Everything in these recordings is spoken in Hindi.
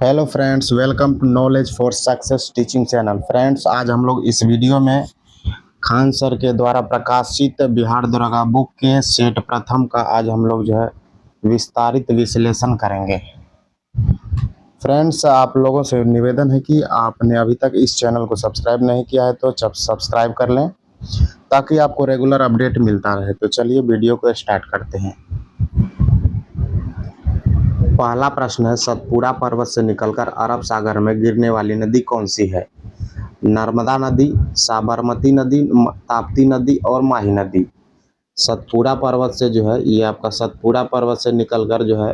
Hello friends, welcome to knowledge for success teaching channel. Friends, आज हम लोग इस वीडियो में खान सर के द्वारा प्रकाशित बिहार दरोगा बुक के सेट प्रथम का आज हम लोग जो है विस्तारित विश्लेषण करेंगे। फ्रेंड्स, आप लोगों से निवेदन है कि आपने अभी तक इस चैनल को सब्सक्राइब नहीं किया है तो सब्सक्राइब कर लें ताकि आपको रेगुलर अपडेट मिलता रहे। तो चलिए वीडियो को स्टार्ट करते हैं। पहला प्रश्न है, सतपुड़ा पर्वत से निकलकर अरब सागर में गिरने वाली नदी कौन सी है? नर्मदा नदी, साबरमती नदी, ताप्ती नदी और माही नदी। सतपुड़ा पर्वत से जो है ये आपका सतपुड़ा पर्वत से निकलकर जो है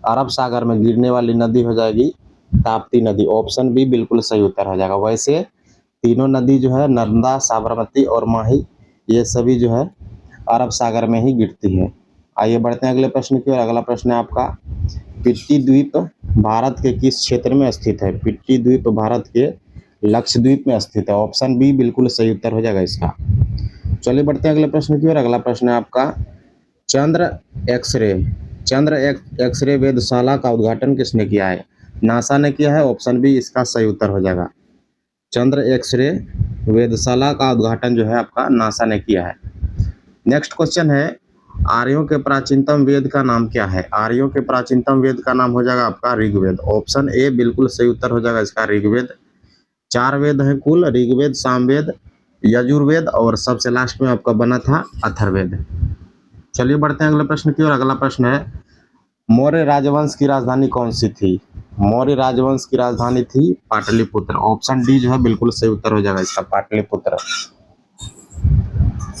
अरब सागर में गिरने वाली नदी हो जाएगी ताप्ती नदी। ऑप्शन बी बिल्कुल सही उत्तर हो जाएगा। वैसे तीनों नदी जो है नर्मदा, साबरमती और माही, ये सभी जो है अरब सागर में ही गिरती है। आइए बढ़ते हैं अगले प्रश्न की ओर। अगला प्रश्न है आपका, पिट्टी द्वीप भारत के किस क्षेत्र में स्थित है? पिट्टी द्वीप भारत के लक्षद्वीप में स्थित है। ऑप्शन बी बिल्कुल सही उत्तर हो जाएगा इसका। चलिए बढ़ते हैं अगले प्रश्न की ओर। अगला प्रश्न है आपका, चंद्र एक्सरे वेधशाला का उद्घाटन किसने किया है? नासा ने किया है। ऑप्शन बी इसका सही उत्तर हो जाएगा। चंद्र एक्सरे वेधशाला का उद्घाटन जो है आपका नासा ने किया है। नेक्स्ट क्वेश्चन है, आर्यों के प्राचीनतम वेद का नाम क्या है? आर्यों के प्राचीनतम वेद का नाम हो जाएगा आपका ऋग्वेद। ऑप्शन ए बिल्कुल सही उत्तर हो जाएगा इसका, ऋग्वेद। 4 वेद हैं कुल, ऋग्वेद, सामवेद, यजुर्वेद और सबसे लास्ट में आपका बना था अथर्ववेद। चलिए बढ़ते हैं अगले प्रश्न की ओर। अगला प्रश्न है, मौर्य राजवंश की राजधानी कौन सी थी? मौर्य राजवंश की राजधानी थी पाटलिपुत्र। ऑप्शन डी जो है बिल्कुल सही उत्तर हो जाएगा इसका, पाटलिपुत्र।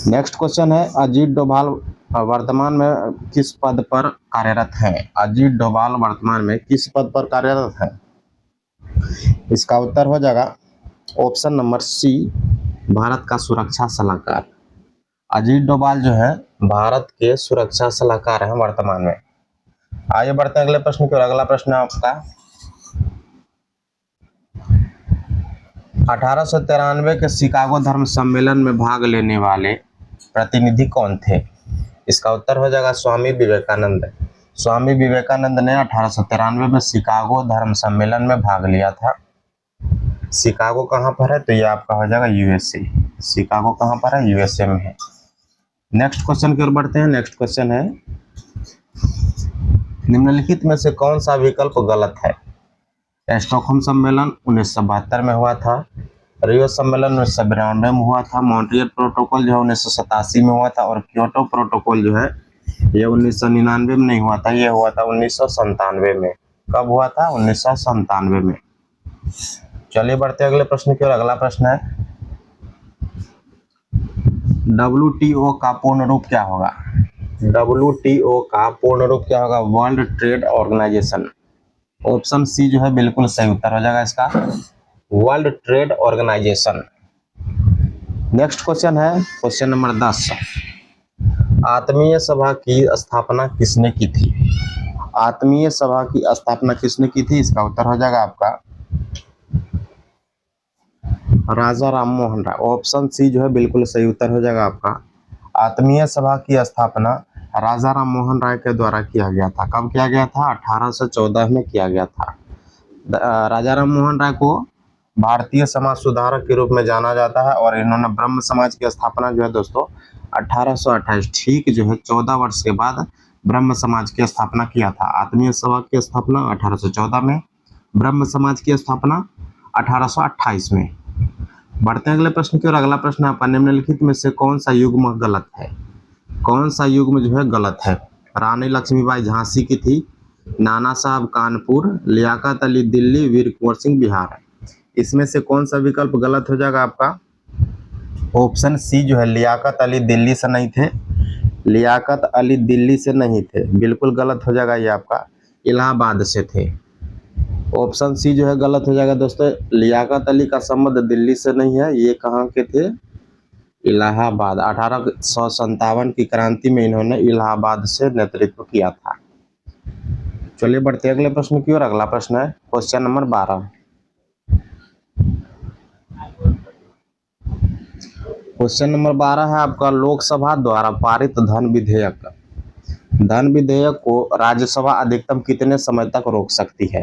नेक्स्ट क्वेश्चन है, अजीत डोभाल वर्तमान में किस पद पर कार्यरत है? अजीत डोभाल वर्तमान में किस पद पर कार्यरत है? इसका उत्तर हो जाएगा ऑप्शन नंबर सी, भारत का सुरक्षा सलाहकार। अजीत डोभाल जो है भारत के सुरक्षा सलाहकार हैं वर्तमान में। आइए बढ़ते हैं अगले प्रश्न की ओर। अगला प्रश्न है आपका, 1893 के शिकागो धर्म सम्मेलन में भाग लेने वाले प्रतिनिधि कौन थे? इसका उत्तर हो जाएगा स्वामी विवेकानंद। स्वामी विवेकानंद ने 1893 में शिकागो धर्म सम्मेलन में भाग लिया था। शिकागो कहाँ पर है? तो ये आपका हो जाएगा यूएसए। शिकागो कहाँ पर है? यूएसए में है। नेक्स्ट क्वेश्चन की ओर बढ़ते हैं। नेक्स्ट क्वेश्चन है, निम्नलिखित में से कौन सा विकल्प गलत है? स्टॉकहोम सम्मेलन 1972 में हुआ था, रियो सम्मेलन 1992 में हुआ था, मॉन्ट्रियल प्रोटोकॉल जो है 1987 में हुआ था और क्योटो प्रोटोकॉल जो है ये 1999 में नहीं हुआ था, ये हुआ था 1997 में। कब हुआ था? 1997 में। चलिए बढ़ते हैं अगले प्रश्न की ओर। अगला प्रश्न है, WTO का पूर्ण रूप क्या होगा? WTO का पूर्ण रूप क्या होगा? World Trade Organization. Option C जो है बिल्कुल सही उत्तर हो जाएगा इसका, World Trade Organization. Next question है क्वेश्चन नंबर 10, आत्मीय सभा की स्थापना किसने की थी? आत्मीय सभा की स्थापना किसने की थी? इसका उत्तर हो जाएगा आपका राजा राम मोहन राय। ऑप्शन सी जो है बिल्कुल सही उत्तर हो जाएगा आपका। आत्मीय सभा की स्थापना राजा राम मोहन राय के द्वारा किया गया था। कब किया गया था? 1814 में किया गया था। राजा राम मोहन राय को भारतीय समाज सुधारक के रूप में जाना जाता है और इन्होंने ब्रह्म समाज की स्थापना जो है दोस्तों 1828, ठीक जो है 14 वर्ष के बाद ब्रह्म समाज की स्थापना किया था। आत्मीय सभा की स्थापना 1814 में, ब्रह्म समाज की स्थापना 1828 में। बढ़ते हैं अगले प्रश्न की ओर। अगला प्रश्न आपका, निम्नलिखित में से कौन सा युग्म गलत है? कौन सा युग्म जो है गलत है? रानी लक्ष्मीबाई झांसी की थी, नाना साहब कानपुर, लियाकत अली दिल्ली, वीर कुंवर सिंह बिहार। इसमें से कौन सा विकल्प गलत हो जाएगा आपका? ऑप्शन सी जो है लियाकत अली दिल्ली से नहीं थे, लियाकत अली दिल्ली से नहीं थे, बिल्कुल गलत हो जाएगा। ये आपका इलाहाबाद से थे। ऑप्शन सी जो है गलत हो जाएगा दोस्तों। लियाकत अली का संबंध दिल्ली से नहीं है, ये कहाँ के थे? इलाहाबाद। 1857 की क्रांति में इन्होंने इलाहाबाद से नेतृत्व किया था। चलिए बढ़ते हैं अगले प्रश्न की ओर। अगला प्रश्न है क्वेश्चन नंबर 12। क्वेश्चन नंबर 12 है आपका, लोकसभा द्वारा पारित धन विधेयक को राज्यसभा अधिकतम कितने समय तक रोक सकती है?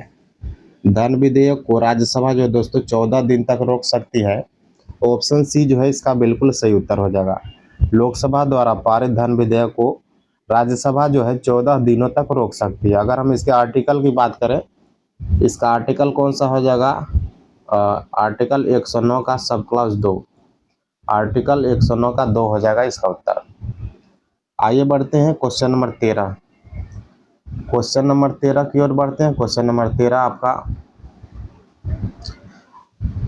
धन विधेयक को राज्यसभा जो है दोस्तों 14 दिन तक रोक सकती है। ऑप्शन सी जो है इसका बिल्कुल सही उत्तर हो जाएगा। लोकसभा द्वारा पारित धन विधेयक को राज्यसभा जो है 14 दिनों तक रोक सकती है। अगर हम इसके आर्टिकल की बात करें, इसका आर्टिकल कौन सा हो जाएगा? आर्टिकल 109 का सब क्लॉज 2, आर्टिकल 109 का 2 हो जाएगा इसका उत्तर। आइए बढ़ते हैं क्वेश्चन नंबर 13। क्वेश्चन नंबर 13 की ओर बढ़ते हैं। क्वेश्चन नंबर 13 आपका,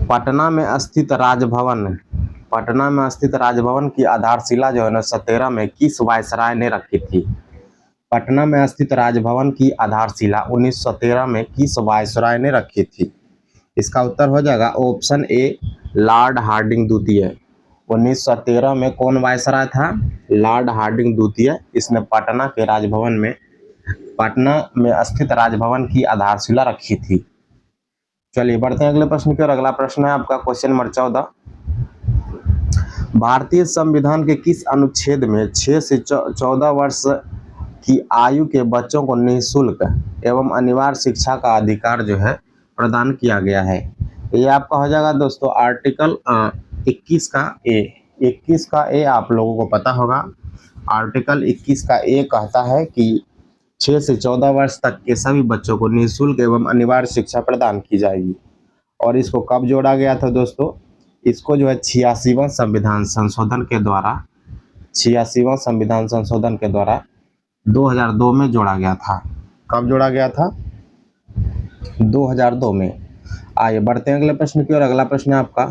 पटना में स्थित राजभवन, पटना में स्थित राजभवन की आधारशिला जो है 1913 में किस वायसराय ने रखी थी? पटना में स्थित राजभवन की आधारशिला 1913 में किस वायसराय ने रखी थी? इसका उत्तर हो जाएगा ऑप्शन ए, लॉर्ड हार्डिंग द्वितीय। 1913 में कौन वायसराय था? लॉर्ड हार्डिंग द्वितीय। इसने पटना के राजभवन में, पटना में स्थित राजभवन की आधारशिला रखी थी। चलिए बढ़ते हैं अगले प्रश्न की ओर। अगला प्रश्न है आपका क्वेश्चन नंबर 14। भारतीय संविधान के किस अनुच्छेद में 6 से 14 वर्ष की आयु के बच्चों को निःशुल्क एवं अनिवार्य शिक्षा का अधिकार जो है प्रदान किया गया है? ये आपका हो जाएगा दोस्तों आर्टिकल 21 का ए। 21 का ए आप लोगों को पता होगा। आर्टिकल 21 का ए कहता है कि 6 से 14 वर्ष तक के सभी बच्चों को निःशुल्क एवं अनिवार्य शिक्षा प्रदान की जाएगी। और इसको कब जोड़ा गया था दोस्तों? इसको जो है 86वां संविधान संशोधन के द्वारा, 86वां संविधान संशोधन के द्वारा 2002 में जोड़ा गया था। कब जोड़ा गया था? 2002 में। आइए बढ़ते हैं अगले प्रश्न की ओर। अगला प्रश्न है आपका,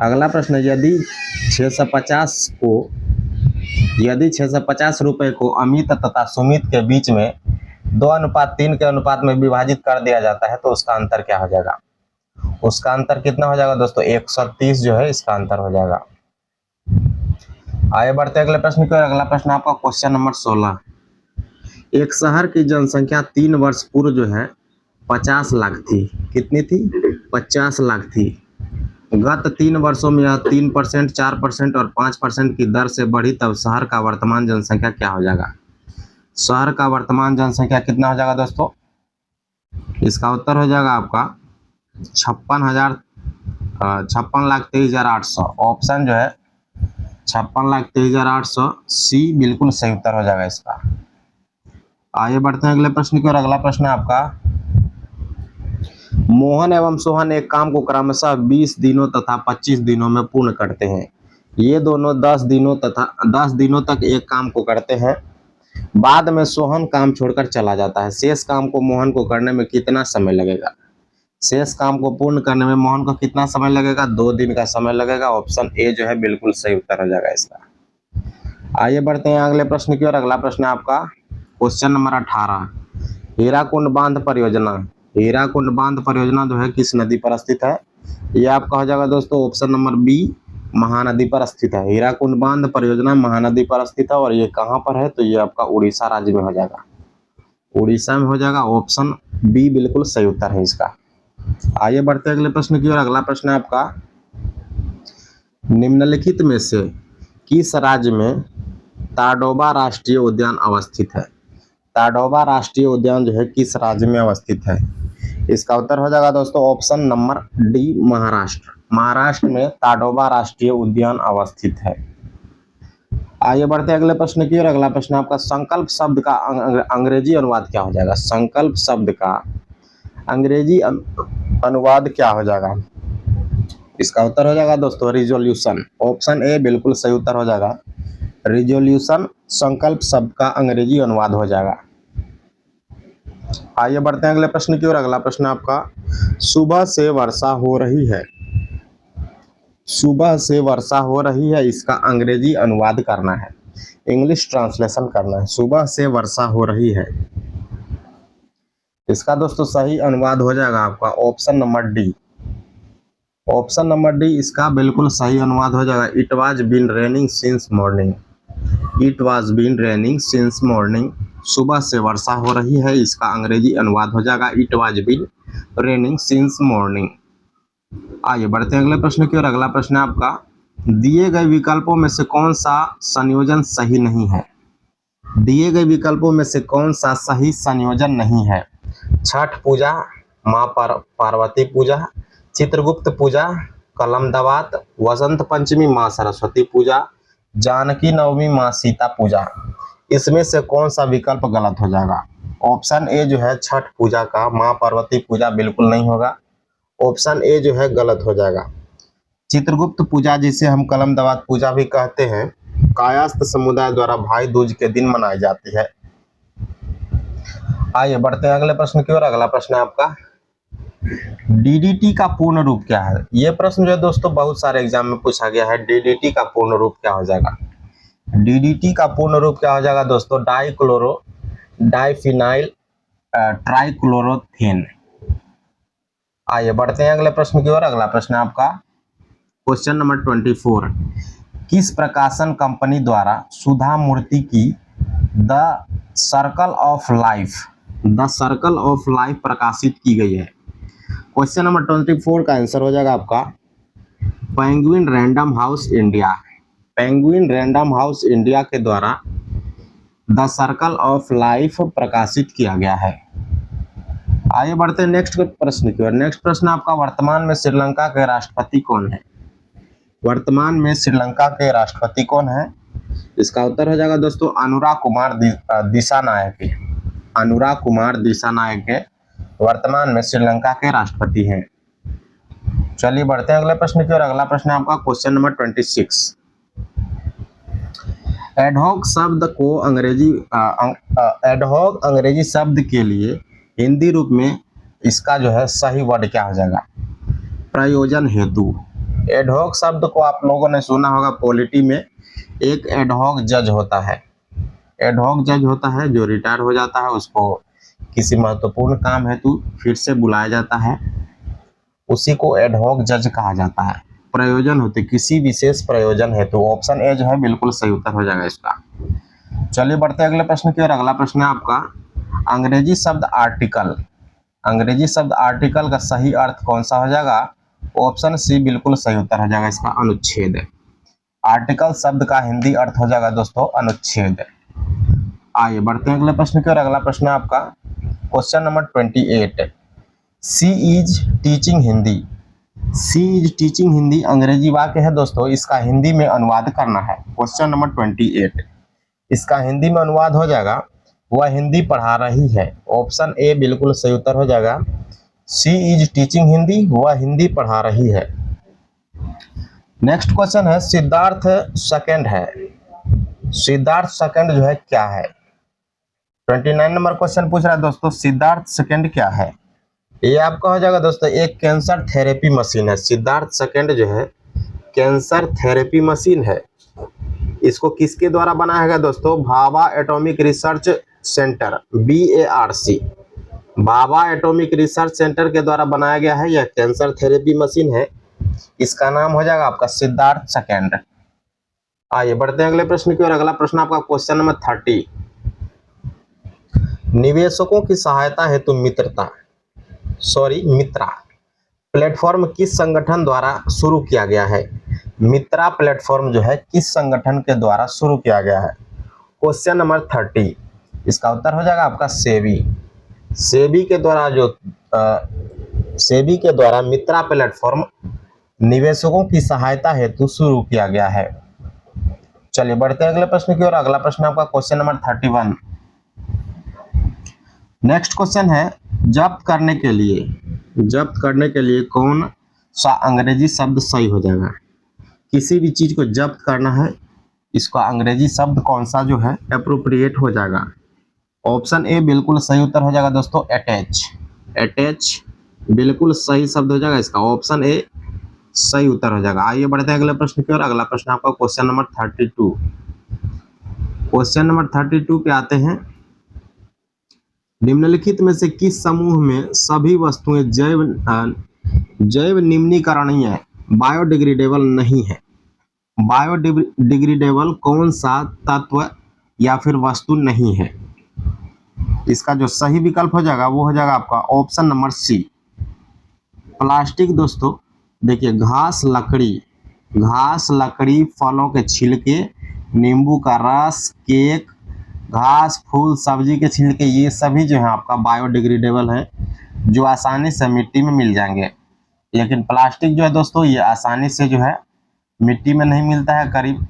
अगला प्रश्न, यदि 650 रुपए को अमित तथा सुमित के बीच में 2:3 के अनुपात में विभाजित कर दिया जाता है तो उसका अंतर क्या हो जाएगा? उसका अंतर कितना हो जाएगा दोस्तों? 130 जो है इसका अंतर हो जाएगा। आइए बढ़ते हैं अगले प्रश्न की ओर। अगला प्रश्न आपका क्वेश्चन नंबर 16। एक शहर की जनसंख्या 3 वर्ष पूर्व जो है 50 लाख थी। कितनी थी? 50 लाख थी। गत 3 वर्षों में यह 3%, 4% और 5% की दर से बढ़ी, तब शहर का वर्तमान जनसंख्या क्या हो जाएगा? शहर का वर्तमान जनसंख्या कितना हो जाएगा दोस्तों? इसका उत्तर हो जाएगा आपका 56,23,800। ऑप्शन जो है 56,23,800 सी बिल्कुल सही उत्तर हो जाएगा इसका। आइए बढ़ते हैं अगले प्रश्न की ओर। अगला प्रश्न है आपका, मोहन एवं सोहन एक काम को क्रमशः 20 दिनों तथा 25 दिनों में पूर्ण करते हैं। ये दोनों 10 दिनों तक एक काम को करते हैं। बाद में सोहन काम छोड़कर चला जाता है। शेष काम को मोहन को करने में कितना समय लगेगा? शेष काम को पूर्ण करने में मोहन को कितना समय लगेगा? 2 दिन का समय लगेगा। ऑप्शन ए जो है बिल्कुल सही उत्तर हो जाएगा इसका। आइए बढ़ते हैं अगले प्रश्न की ओर। अगला प्रश्न है आपका क्वेश्चन नंबर 18। हीराकुंड बांध परियोजना, हीराकुंड बांध परियोजना जो है किस नदी पर स्थित है? ये आपका हो जाएगा दोस्तों ऑप्शन नंबर बी, महानदी पर स्थित है। हीराकुंड बांध परियोजना महानदी पर स्थित है। और ये कहाँ पर है? तो ये आपका उड़ीसा राज्य में हो जाएगा, उड़ीसा में हो जाएगा। ऑप्शन बी बिल्कुल सही उत्तर है इसका। आइए बढ़ते हैं अगले प्रश्न की ओर। अगला प्रश्न है आपका, निम्नलिखित में से किस राज्य में ताडोबा राष्ट्रीय उद्यान अवस्थित है? ताडोबा राष्ट्रीय उद्यान जो है किस राज्य में अवस्थित है? इसका उत्तर हो जाएगा दोस्तों option number D, Maharashtra. Maharashtra में ताडोबा राष्ट्रीय उद्यान अवस्थित है। आइए बढ़ते हैं अगले प्रश्न की ओर। अगला प्रश्न आपका, संकल्प शब्द का अंग्रेजी अनुवाद क्या हो जाएगा? संकल्प शब्द का अंग्रेजी अनुवाद क्या हो जाएगा? इसका उत्तर हो जाएगा दोस्तों रिजोल्यूशन। ऑप्शन ए बिल्कुल सही उत्तर हो जाएगा। रिजोल्यूशन संकल्प शब्द का अंग्रेजी अनुवाद हो जाएगा। आइए बढ़ते हैं अगले प्रश्न की ओर। अगला प्रश्न आपका, सुबह से वर्षा हो रही है, सुबह से वर्षा हो रही है, इसका अंग्रेजी अनुवाद करना है, इंग्लिश ट्रांसलेशन करना है। सुबह से वर्षा हो रही है, इसका दोस्तों सही अनुवाद हो जाएगा आपका option number D. Option number D इसका बिल्कुल सही अनुवाद हो जाएगा। It was been raining since morning, it was been raining since morning. सुबह से वर्षा हो रही है, इसका अंग्रेजी अनुवाद हो जाएगा it was been raining since morning. आइए बढ़ते हैं अगले प्रश्न की ओर। अगला प्रश्न है आपका, दिए गए विकल्पों में से कौन सा संयोजन सही नहीं है? दिए गए विकल्पों में से कौन सा सही संयोजन नहीं है? छठ पूजा, माँ पार्वती पूजा, चित्रगुप्त पूजा, कलमदवात, वसंत पंचमी माँ सरस्वती पूजा, जानकी नवमी माँ सीता पूजा। इसमें से कौन सा विकल्प गलत हो जाएगा? ऑप्शन ए जो है छठ पूजा का माँ पार्वती पूजा बिल्कुल नहीं होगा। ऑप्शन ए जो है गलत हो जाएगा। चित्रगुप्त पूजा जिसे हम कलमदवात पूजा भी कहते हैं, कायस्थ समुदाय द्वारा भाई दूज के दिन मनाई जाती है। आइए बढ़ते हैं अगले प्रश्न की ओर। अगला प्रश्न है आपका, डीडीटी का पूर्ण रूप क्या है? ये प्रश्न जो है दोस्तों बहुत सारे एग्जाम में पूछा गया है। डीडीटी का पूर्ण रूप क्या हो जाएगा? डीडीटी का पूर्ण रूप क्या हो जाएगा दोस्तों? Dichloro diphenyl trichloroethane. आइए बढ़ते हैं अगले प्रश्न की ओर। अगला प्रश्न है आपका क्वेश्चन नंबर 24। किस प्रकाशन कंपनी द्वारा सुधा मूर्ति की द सर्कल ऑफ लाइफ प्रकाशित की गई है? क्वेश्चन नंबर 24 का आंसर हो जाएगा आपका penguin random house India. Penguin random house India के द्वारा द सर्कल ऑफ लाइफ प्रकाशित किया गया है। आइए बढ़ते हैं नेक्स्ट प्रश्न की ओर। नेक्स्ट प्रश्न आपका, वर्तमान में श्रीलंका के राष्ट्रपति कौन है? वर्तमान में श्रीलंका के राष्ट्रपति कौन है? इसका उत्तर हो जाएगा दोस्तों अनुराग कुमार दिसानायके। अनुराग कुमार दिसानायके वर्तमान में श्रीलंका के राष्ट्रपति हैं। चलिए बढ़ते हैं अगले प्रश्न की ओर। अगला प्रश्न है आपका क्वेश्चन नंबर 26। एडहॉक शब्द को एडहॉक अंग्रेजी शब्द के लिए हिंदी रूप में इसका जो है सही वर्ड क्या हो जाएगा? प्रयोजन हेतु। एडहॉक शब्द को आप लोगों ने सुना होगा, पॉलिटी में एक एडहॉक जज होता है। एडहॉक जज होता है जो रिटायर हो जाता है, उसको किसी महत्वपूर्ण काम हेतु फिर से बुलाया जाता है, उसी को एडहॉक जज कहा जाता है। प्रयोजन होते किसी विशेष प्रयोजन हेतु। ऑप्शन ए जो है बिल्कुल सही उत्तर हो जाएगा इसका। चलिए बढ़ते हैं अगले प्रश्न की ओर। अगला प्रश्न है आपका, अंग्रेजी शब्द आर्टिकल। अंग्रेजी शब्द आर्टिकल का सही अर्थ कौन सा हो जाएगा? ऑप्शन सी बिल्कुल सही उत्तर हो जाएगा इसका, अनुच्छेद। आर्टिकल शब्द का हिंदी अर्थ हो जाएगा दोस्तों अनुच्छेद। आइए बढ़ते हैं अगले प्रश्न की ओर। अगला प्रश्न है आपका question number 28। She is teaching Hindi. She is teaching Hindi अंग्रेजी वाक्य है दोस्तों, इसका हिंदी में अनुवाद करना है। क्वेश्चन नंबर 28, इसका हिंदी में अनुवाद हो जाएगा वह हिंदी पढ़ा रही है। ऑप्शन ए बिल्कुल सही उत्तर हो जाएगा। सी इज टीचिंग हिंदी, वह हिंदी पढ़ा रही है। नेक्स्ट क्वेश्चन है, सिद्धार्थ सेकंड है। सिद्धार्थ सेकंड जो है क्या है? 29 नंबर क्वेश्चन पूछ रहा है दोस्तों, सिद्धार्थ सेकंड क्या है? ये आपका हो जाएगा दोस्तों एक कैंसर थेरेपी मशीन है। सिद्धार्थ सेकंड जो है कैंसर थेरेपी मशीन है। इसको किसके द्वारा बनाया गया दोस्तों? Bhabha atomic research centre, BARC, Bhabha atomic research centre के द्वारा बनाया गया है। यह कैंसर थेरेपी मशीन है। इसका नाम हो जाएगा आपका सिद्धार्थ सेकंड। आइए बढ़ते हैं अगले प्रश्न की ओर। अगला प्रश्न आपका क्वेश्चन नंबर 30। निवेशकों की सहायता हेतु मित्रा प्लेटफॉर्म किस संगठन द्वारा शुरू किया गया है? मित्रा प्लेटफॉर्म जो है किस संगठन के द्वारा शुरू किया गया है? क्वेश्चन नंबर 30, इसका उत्तर हो जाएगा आपका सेबी। सेबी के द्वारा मित्रा प्लेटफॉर्म निवेशकों की सहायता हेतु शुरू किया गया है। चलिए बढ़ते हैं अगले प्रश्न की ओर। अगला प्रश्न आपका क्वेश्चन नंबर 31। नेक्स्ट क्वेश्चन है, जब्त करने के लिए कौन सा अंग्रेजी शब्द सही हो जाएगा? किसी भी चीज को जब्त करना है, इसका अंग्रेजी शब्द कौन सा जो है एप्रोप्रिएट हो जाएगा? ऑप्शन ए बिल्कुल सही उत्तर हो जाएगा दोस्तों, अटैच। अटैच बिल्कुल सही शब्द हो जाएगा इसका। ऑप्शन ए सही उत्तर हो जाएगा। आइए बढ़ते हैं अगले प्रश्न की ओर। अगला प्रश्न आपका क्वेश्चन नंबर 32। क्वेश्चन नंबर 32 पे आते हैं, निम्नलिखित में से किस समूह में सभी वस्तुएं जैव निम्नीकरणीय बायोडिग्रेडेबल नहीं है? बायोडिग्रेडेबल कौन सा तत्व या फिर वस्तु नहीं है? इसका जो सही विकल्प हो जाएगा वो हो जाएगा आपका ऑप्शन नंबर सी, प्लास्टिक। दोस्तों देखिए, घास लकड़ी, फलों के छिलके, नींबू का रस, केक, घास, फूल, सब्जी के छिलके, ये सभी जो है आपका बायोडिग्रेडेबल है। जो आसानी से मिट्टी में मिल जाएंगे। लेकिन प्लास्टिक जो है दोस्तों, ये आसानी से जो है मिट्टी में नहीं मिलता है। करीब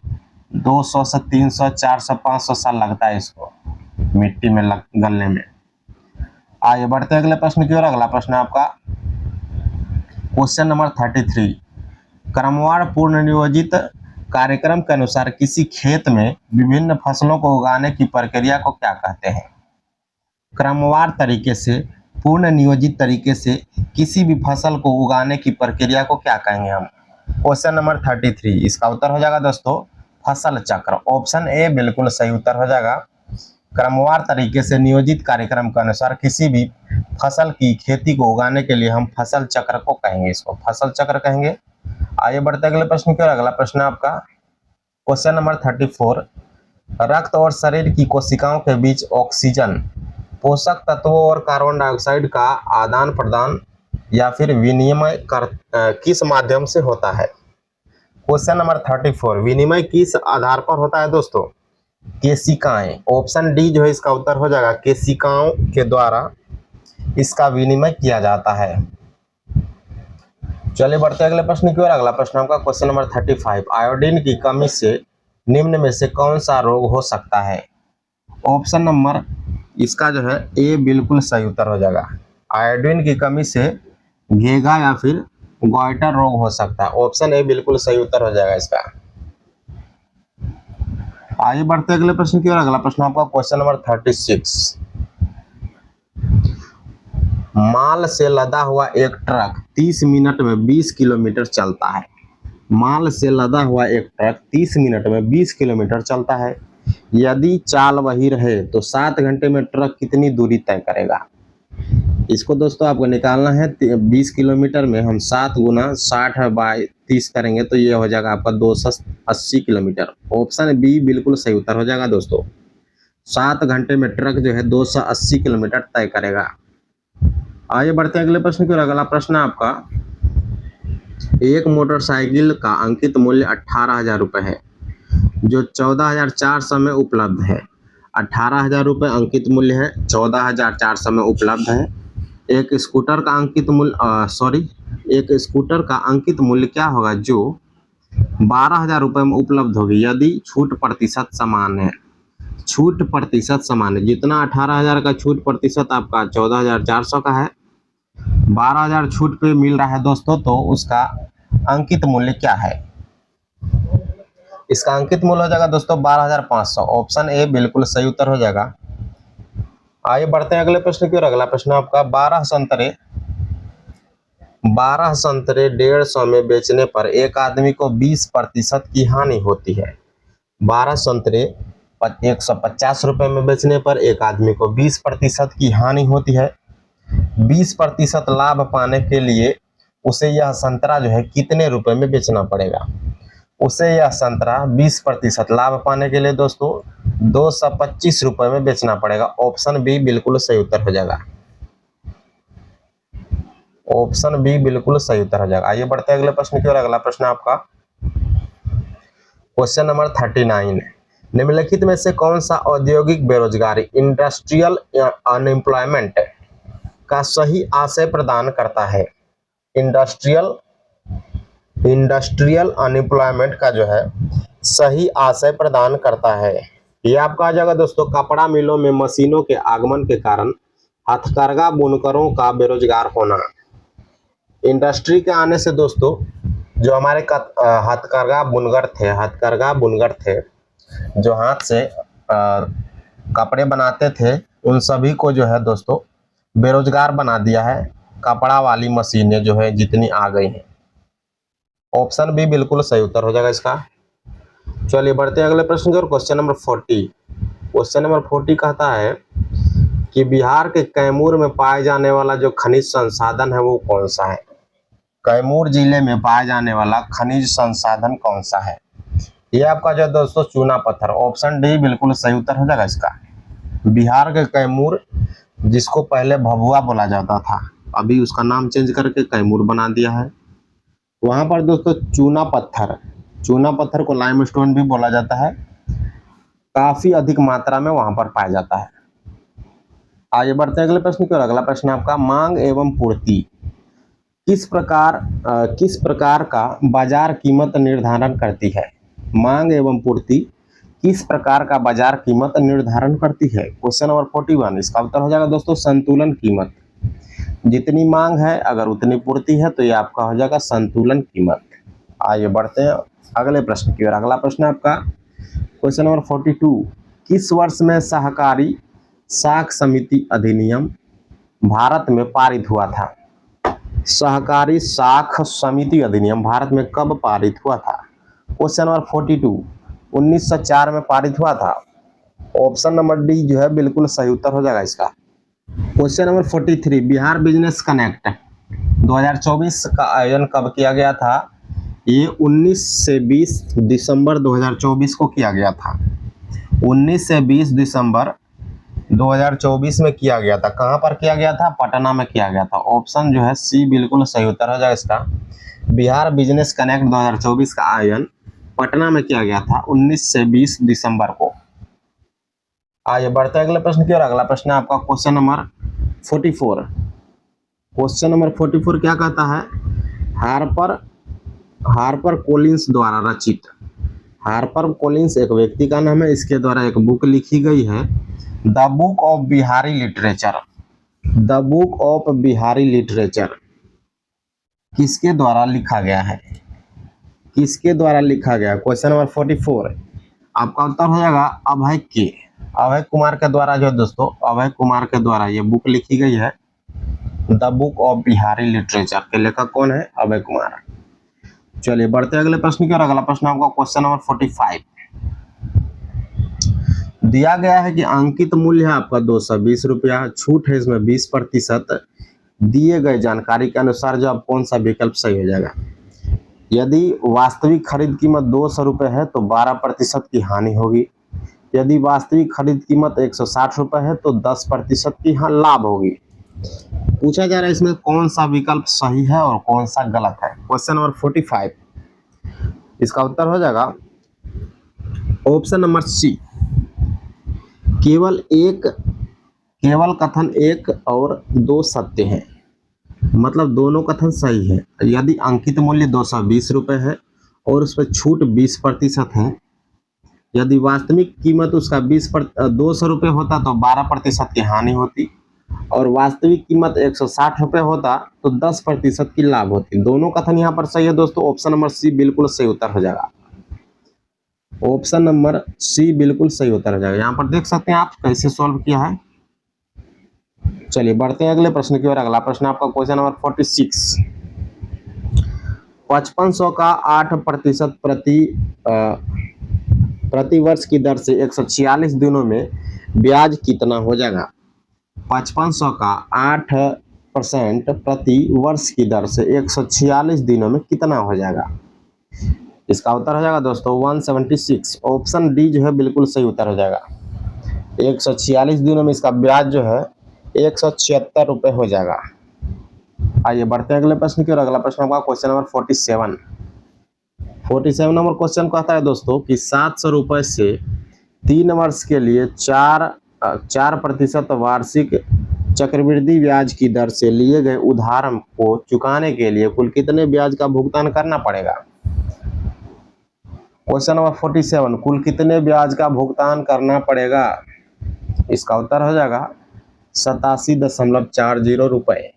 200 से 300, 400, 500 साल लगता है इसको मिट्टी में गलने में। आइए बढ़ते हैं अगले प्रश्न की ओर। अगला प्रश्न है आपका क्वेश्चन नंबर 33। क्रमवार पूर्ण नियोजित कार्यक्रम के अनुसार किसी खेत में विभिन्न फसलों को उगाने की प्रक्रिया को क्या कहते हैं? क्रमवार तरीके से, पूर्ण नियोजित तरीके से किसी भी फसल को उगाने की प्रक्रिया को क्या कहेंगे हम? क्वेश्चन नंबर 33, इसका उत्तर हो जाएगा दोस्तों फसल चक्र। ऑप्शन ए बिल्कुल सही उत्तर हो जाएगा। क्रमवार तरीके से नियोजित कार्यक्रम के अनुसार किसी भी फसल की खेती को उगाने के लिए हम फसल चक्र को कहेंगे, इसको फसल चक्र कहेंगे। आइए बढ़ते अगले प्रश्न की ओर। अगला प्रश्न है आपका क्वेश्चन नंबर 34। रक्त और शरीर की कोशिकाओं के बीच ऑक्सीजन, पोषक तत्वों और कार्बन डाइऑक्साइड का आदान प्रदान या फिर विनिमय किस माध्यम से होता है? क्वेश्चन नंबर 34, विनिमय किस आधार पर होता है दोस्तों? केशिकाएं। ऑप्शन डी जो है इसका उत्तर हो जाएगा, केशिकाओं के द्वारा इसका विनिमय किया जाता है। चलिए बढ़ते अगले प्रश्न की ओर। अगला प्रश्न आपका क्वेश्चन नंबर 35। आयोडीन की कमी से निम्न में से कौन सा रोग हो सकता है? ऑप्शन नंबर इसका जो है ए बिल्कुल सही उत्तर हो जाएगा। आयोडीन की कमी से घेगा या फिर गॉइटर रोग हो सकता है। ऑप्शन ए बिल्कुल सही उत्तर हो जाएगा इसका। आइए बढ़ते अगले प्रश्न की ओर। अगला प्रश्न आपका क्वेश्चन नंबर 36। माल से लदा हुआ एक ट्रक 30 मिनट में 20 किलोमीटर चलता है। माल से लदा हुआ एक ट्रक 30 मिनट में 20 किलोमीटर चलता है। यदि चाल वही रहे तो 7 घंटे में ट्रक कितनी दूरी तय करेगा? इसको दोस्तों आपको निकालना है। 20 किलोमीटर में हम 7 गुना 60/30 करेंगे तो ये हो जाएगा आपका 280 किलोमीटर। ऑप्शन बी बिल्कुल सही उत्तर हो जाएगा दोस्तों। 7 घंटे में ट्रक जो है 280 किलोमीटर तय करेगा। आइए बढ़ते हैं अगले प्रश्न की ओर। अगला प्रश्न है आपका, एक मोटरसाइकिल का अंकित मूल्य 18,000 रुपये है जो 14,400 में उपलब्ध है। 18,000 रुपये अंकित मूल्य है, 14,400 में उपलब्ध है। एक स्कूटर का अंकित मूल्य क्या होगा जो 12,000 रुपये में उपलब्ध होगी यदि छूट प्रतिशत समान है? छूट प्रतिशत समान है, जितना 18,000 का छूट प्रतिशत आपका 14,400 का है, 12,000 छूट पे मिल रहा है दोस्तों, तो उसका अंकित मूल्य क्या है? इसका अंकित मूल्य हो जाएगा दोस्तों 12,500। ऑप्शन ए बिल्कुल सही उत्तर हो जाएगा। आइए बढ़ते हैं अगले प्रश्न की ओर। अगला प्रश्न आपका 12 संतरे 150 में बेचने पर एक आदमी को 20% की हानि होती है। 12 संतरे 150 रुपये में बेचने पर एक आदमी को 20% की हानि होती है। 20% लाभ पाने के लिए उसे यह संतरा जो है कितने रुपए में बेचना पड़ेगा? उसे यह संतरा 20% लाभ पाने के लिए दोस्तों 225 रुपये में बेचना पड़ेगा। ऑप्शन बी बिल्कुल सही उत्तर हो जाएगा। ऑप्शन बी बिल्कुल सही उत्तर हो जाएगा। आइए बढ़ते हैं अगले प्रश्न की ओर। अगला प्रश्न आपका क्वेश्चन नंबर 39। निम्नलिखित में से कौन सा औद्योगिक बेरोजगारी, इंडस्ट्रियल अनएम्प्लॉयमेंट का सही आशय प्रदान करता है? इंडस्ट्रियल अनएम्प्लॉयमेंट का जो है सही आशय प्रदान करता है। ये आपका आ जाएगा दोस्तों कपड़ा मिलों में मशीनों के आगमन के कारण हथकरघा बुनकरों का बेरोजगार होना। इंडस्ट्री के आने से दोस्तों जो हमारे हथकरघा बुनकर थे जो हाथ से कपड़े बनाते थे, उन सभी को जो है दोस्तों बेरोजगार बना दिया है। कपड़ा वाली मशीनें जो है जितनी आ गई हैं। ऑप्शन बी बिल्कुल सही उत्तर हो जाएगा इसका। चलिए बढ़ते हैं अगले प्रश्न की ओर। Question number 40। क्वेश्चन नंबर 40 कहता है कि बिहार के कैमूर में पाए जाने वाला जो खनिज संसाधन है वो कौन सा है? कैमूर जिले में पाया जाने वाला खनिज संसाधन कौन सा है? ये आपका जो दोस्तों चूना पत्थर। ऑप्शन डी बिल्कुल सही उत्तर हो जाएगा इसका। बिहार के कैमूर, जिसको पहले भभुआ बोला जाता था, अभी उसका नाम चेंज करके कैमूर बना दिया है। वहां पर दोस्तों चूना पत्थर को लाइमस्टोन भी बोला जाता है, काफी अधिक मात्रा में वहां पर पाया जाता है। आगे बढ़ते हैं अगले प्रश्न की ओर। अगला प्रश्न आपका मांग एवं पूर्ति किस प्रकार का बाजार कीमत निर्धारण करती है। मांग एवं पूर्ति किस प्रकार का बाजार कीमत निर्धारण करती है। क्वेश्चन नंबर 41, इसका उत्तर हो जाएगा दोस्तों संतुलन कीमत। जितनी मांग है अगर उतनी पूर्ति है तो ये आपका हो जाएगा संतुलन कीमत। आगे बढ़ते हैं अगले प्रश्न की ओर। अगला प्रश्न आपका क्वेश्चन नंबर 42, किस वर्ष में सहकारी साख समिति अधिनियम भारत में पारित हुआ था। सहकारी साख समिति अधिनियम भारत में कब पारित हुआ था। क्वेश्चन नंबर 42, 1904 में पारित हुआ था। ऑप्शन नंबर डी जो है बिल्कुल सही उत्तर हो जाएगा इसका। Question number 43, Bihar business connect 2024 का आयोजन कब किया गया था। ये 19 से 20 दिसंबर 2024 को किया गया था। 19 से 20 दिसंबर 2024 में किया गया था। कहाँ पर किया गया था, पटना में किया गया था। ऑप्शन जो है सी बिल्कुल सही उत्तर हो जाएगा इसका। बिहार बिजनेस कनेक्ट 2024 का आयोजन पटना में किया गया था 19 से 20 दिसंबर को। आगे बढ़ते हैं अगले प्रश्न की ओर। अगला प्रश्न है आपका क्वेश्चन नंबर 44। क्वेश्चन नंबर 44 क्या कहता है, हार्पर कोलिंस द्वारा रचित, हार्पर कोलिंस एक व्यक्ति का नाम है, इसके द्वारा एक बुक लिखी गई है the book of Bihari literature. The book of Bihari literature किसके द्वारा लिखा गया है, किसके द्वारा लिखा गया। क्वेश्चन नंबर 44 आपका उत्तर हो जाएगा अभय कुमार के द्वारा जो है दोस्तों, अभय कुमार के द्वारा ये बुक लिखी गई है the book of Bihari literature. के लेखक कौन है, अभय कुमार। चलिए बढ़ते अगले प्रश्न की ओर। अगला प्रश्न आपका क्वेश्चन नंबर 45 दिया गया है कि अंकित मूल्य है आपका 220 रुपया, छूट है इसमें 20%। दिए गए जानकारी के अनुसार जो आप कौन सा विकल्प सही हो जाएगा। यदि वास्तविक खरीद कीमत 200 रुपये है तो 12% की हानि होगी। यदि वास्तविक खरीद कीमत 160 रुपये है तो 10% की लाभ होगी। पूछा जा रहा है इसमें कौन सा विकल्प सही है और कौन सा गलत है। क्वेश्चन नंबर 45 इसका उत्तर हो जाएगा ऑप्शन नंबर सी। केवल कथन एक और दो सत्य हैं, मतलब दोनों कथन सही है। यदि अंकित मूल्य 220 रुपये है और उस पर छूट 20% है, यदि वास्तविक कीमत उसका 200 रुपये होता तो 12% की हानि होती, और वास्तविक कीमत 160 रुपये होता तो 10% की लाभ होती। दोनों कथन यहाँ पर सही है दोस्तों। ऑप्शन नंबर सी बिल्कुल सही उत्तर हो जाएगा। ऑप्शन नंबर सी बिल्कुल सही उत्तर हो जाएगा। यहाँ पर देख सकते हैं आप कैसे सॉल्व किया है। चलिए बढ़ते हैं अगले प्रश्न की ओर। अगला प्रश्न आपका क्वेश्चन नंबर 46। 5500 का 8% प्रति वर्ष की दर से 146 दिनों में ब्याज कितना हो जाएगा। 5500 का 8% प्रति वर्ष की दर से 146 दिनों में कितना हो जाएगा। इसका उत्तर हो जाएगा दोस्तों 176। ऑप्शन डी जो है बिल्कुल सही उत्तर हो जाएगा। 146 दिनों में इसका ब्याज जो है 176 रुपये हो जाएगा। आइए बढ़ते हैं अगले प्रश्न की ओर। अगला प्रश्न आपका क्वेश्चन नंबर 47 नंबर क्वेश्चन कहता है दोस्तों कि 700 रुपये से 3 वर्ष के लिए 4% वार्षिक चक्रवृद्धि ब्याज की दर से लिए गए उधार को चुकाने के लिए कुल कितने ब्याज का भुगतान करना पड़ेगा। क्वेश्चन नंबर 47 कुल कितने ब्याज का भुगतान करना पड़ेगा। इसका उत्तर हो जाएगा 87.40 रुपये।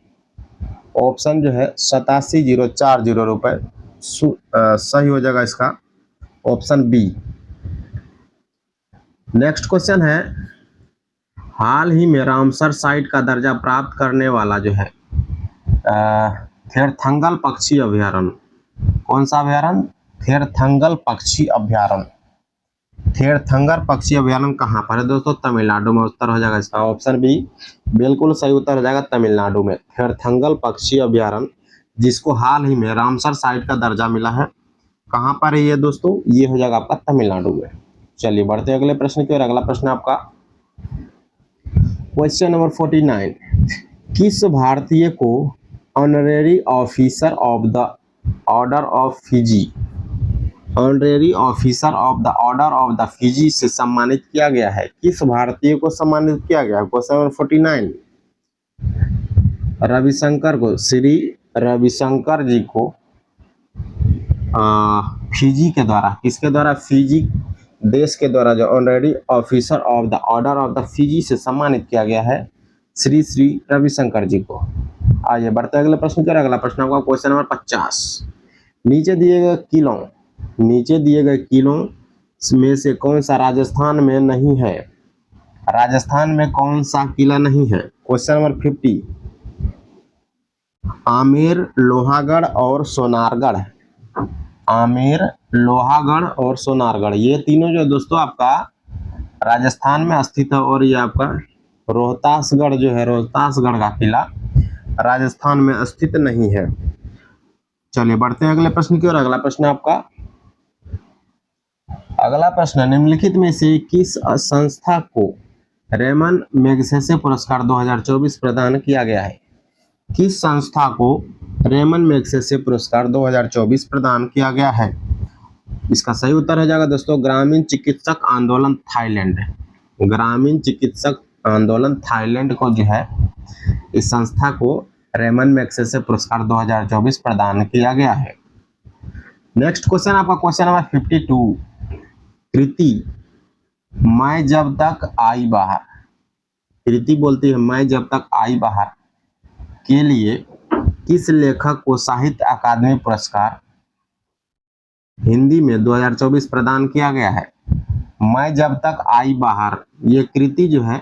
ऑप्शन जो है 87,040 रुपये सही हो जाएगा इसका ऑप्शन बी। नेक्स्ट क्वेश्चन है, हाल ही में रामसर साइट का दर्जा प्राप्त करने वाला जो है थेरथंगल पक्षी अभ्यारण्य, कौन सा अभ्यारण्य, थेरथंगल पक्षी अभ्यारण्य। थेरथंगल पक्षी अभ्यारण्य कहाँ पर है दोस्तों, तमिलनाडु में। उत्तर हो जाएगा इसका ऑप्शन बी बिल्कुल सही उत्तर हो जाएगा तमिलनाडु में। थेरथंगल पक्षी अभ्यारण्य जिसको हाल ही में रामसर साइट का दर्जा मिला है, कहाँ पर है ये दोस्तों, ये हो जाएगा आपका तमिलनाडु में। चलिए बढ़ते हैं अगले प्रश्न की ओर। अगला प्रश्न आपका क्वेश्चन नंबर 49। किस भारतीय को honorary officer of the order of Fiji honorary officer of the order of the Fiji से सम्मानित किया गया है? किस भारतीय को सम्मानित किया गया? Question number 49। रविशंकर को, श्री रविशंकर जी को फिजी के द्वारा, किसके द्वारा? फिजी देश के द्वारा जो honorary officer of the order of the Fiji से सम्मानित किया गया है श्री रविशंकर जी को। आइए बढ़ते अगले प्रश्न की ओर। अगला प्रश्न आपका क्वेश्चन नंबर 50। नीचे दिए गए किलों में से कौन सा राजस्थान में नहीं है? राजस्थान में कौन सा किला नहीं है? Question number 50। आमेर, लोहागढ़ और सोनारगढ़। आमेर, लोहागढ़ और सोनारगढ़, ये तीनों जो दोस्तों आपका राजस्थान में स्थित है। और ये आपका रोहतासगढ़ जो है, रोहतासगढ़ का किला राजस्थान में स्थित नहीं है। चलिए बढ़ते हैं अगले प्रश्न की ओर। अगला प्रश्न निम्नलिखित में से किस संस्था को रेमन मैगसेसे पुरस्कार 2024 प्रदान किया गया है? किस संस्था को रेमन मैगसेसे पुरस्कार 2024 प्रदान किया गया है? इसका सही उत्तर हो जाएगा दोस्तों ग्रामीण चिकित्सक आंदोलन थाईलैंड। ग्रामीण चिकित्सक आंदोलन थाईलैंड को जो है, इस संस्था को रेमन मैगसेसे पुरस्कार 2024 प्रदान किया गया है। नेक्स्ट क्वेश्चन आपका क्वेश्चन नंबर 52। कृति, मैं जब तक आई बाहर, कृति बोलती है मैं जब तक आई बाहर के लिए किस लेखक को साहित्य अकादमी पुरस्कार हिंदी में 2024 प्रदान किया गया है? मैं जब तक आई बाहर, ये कृति जो है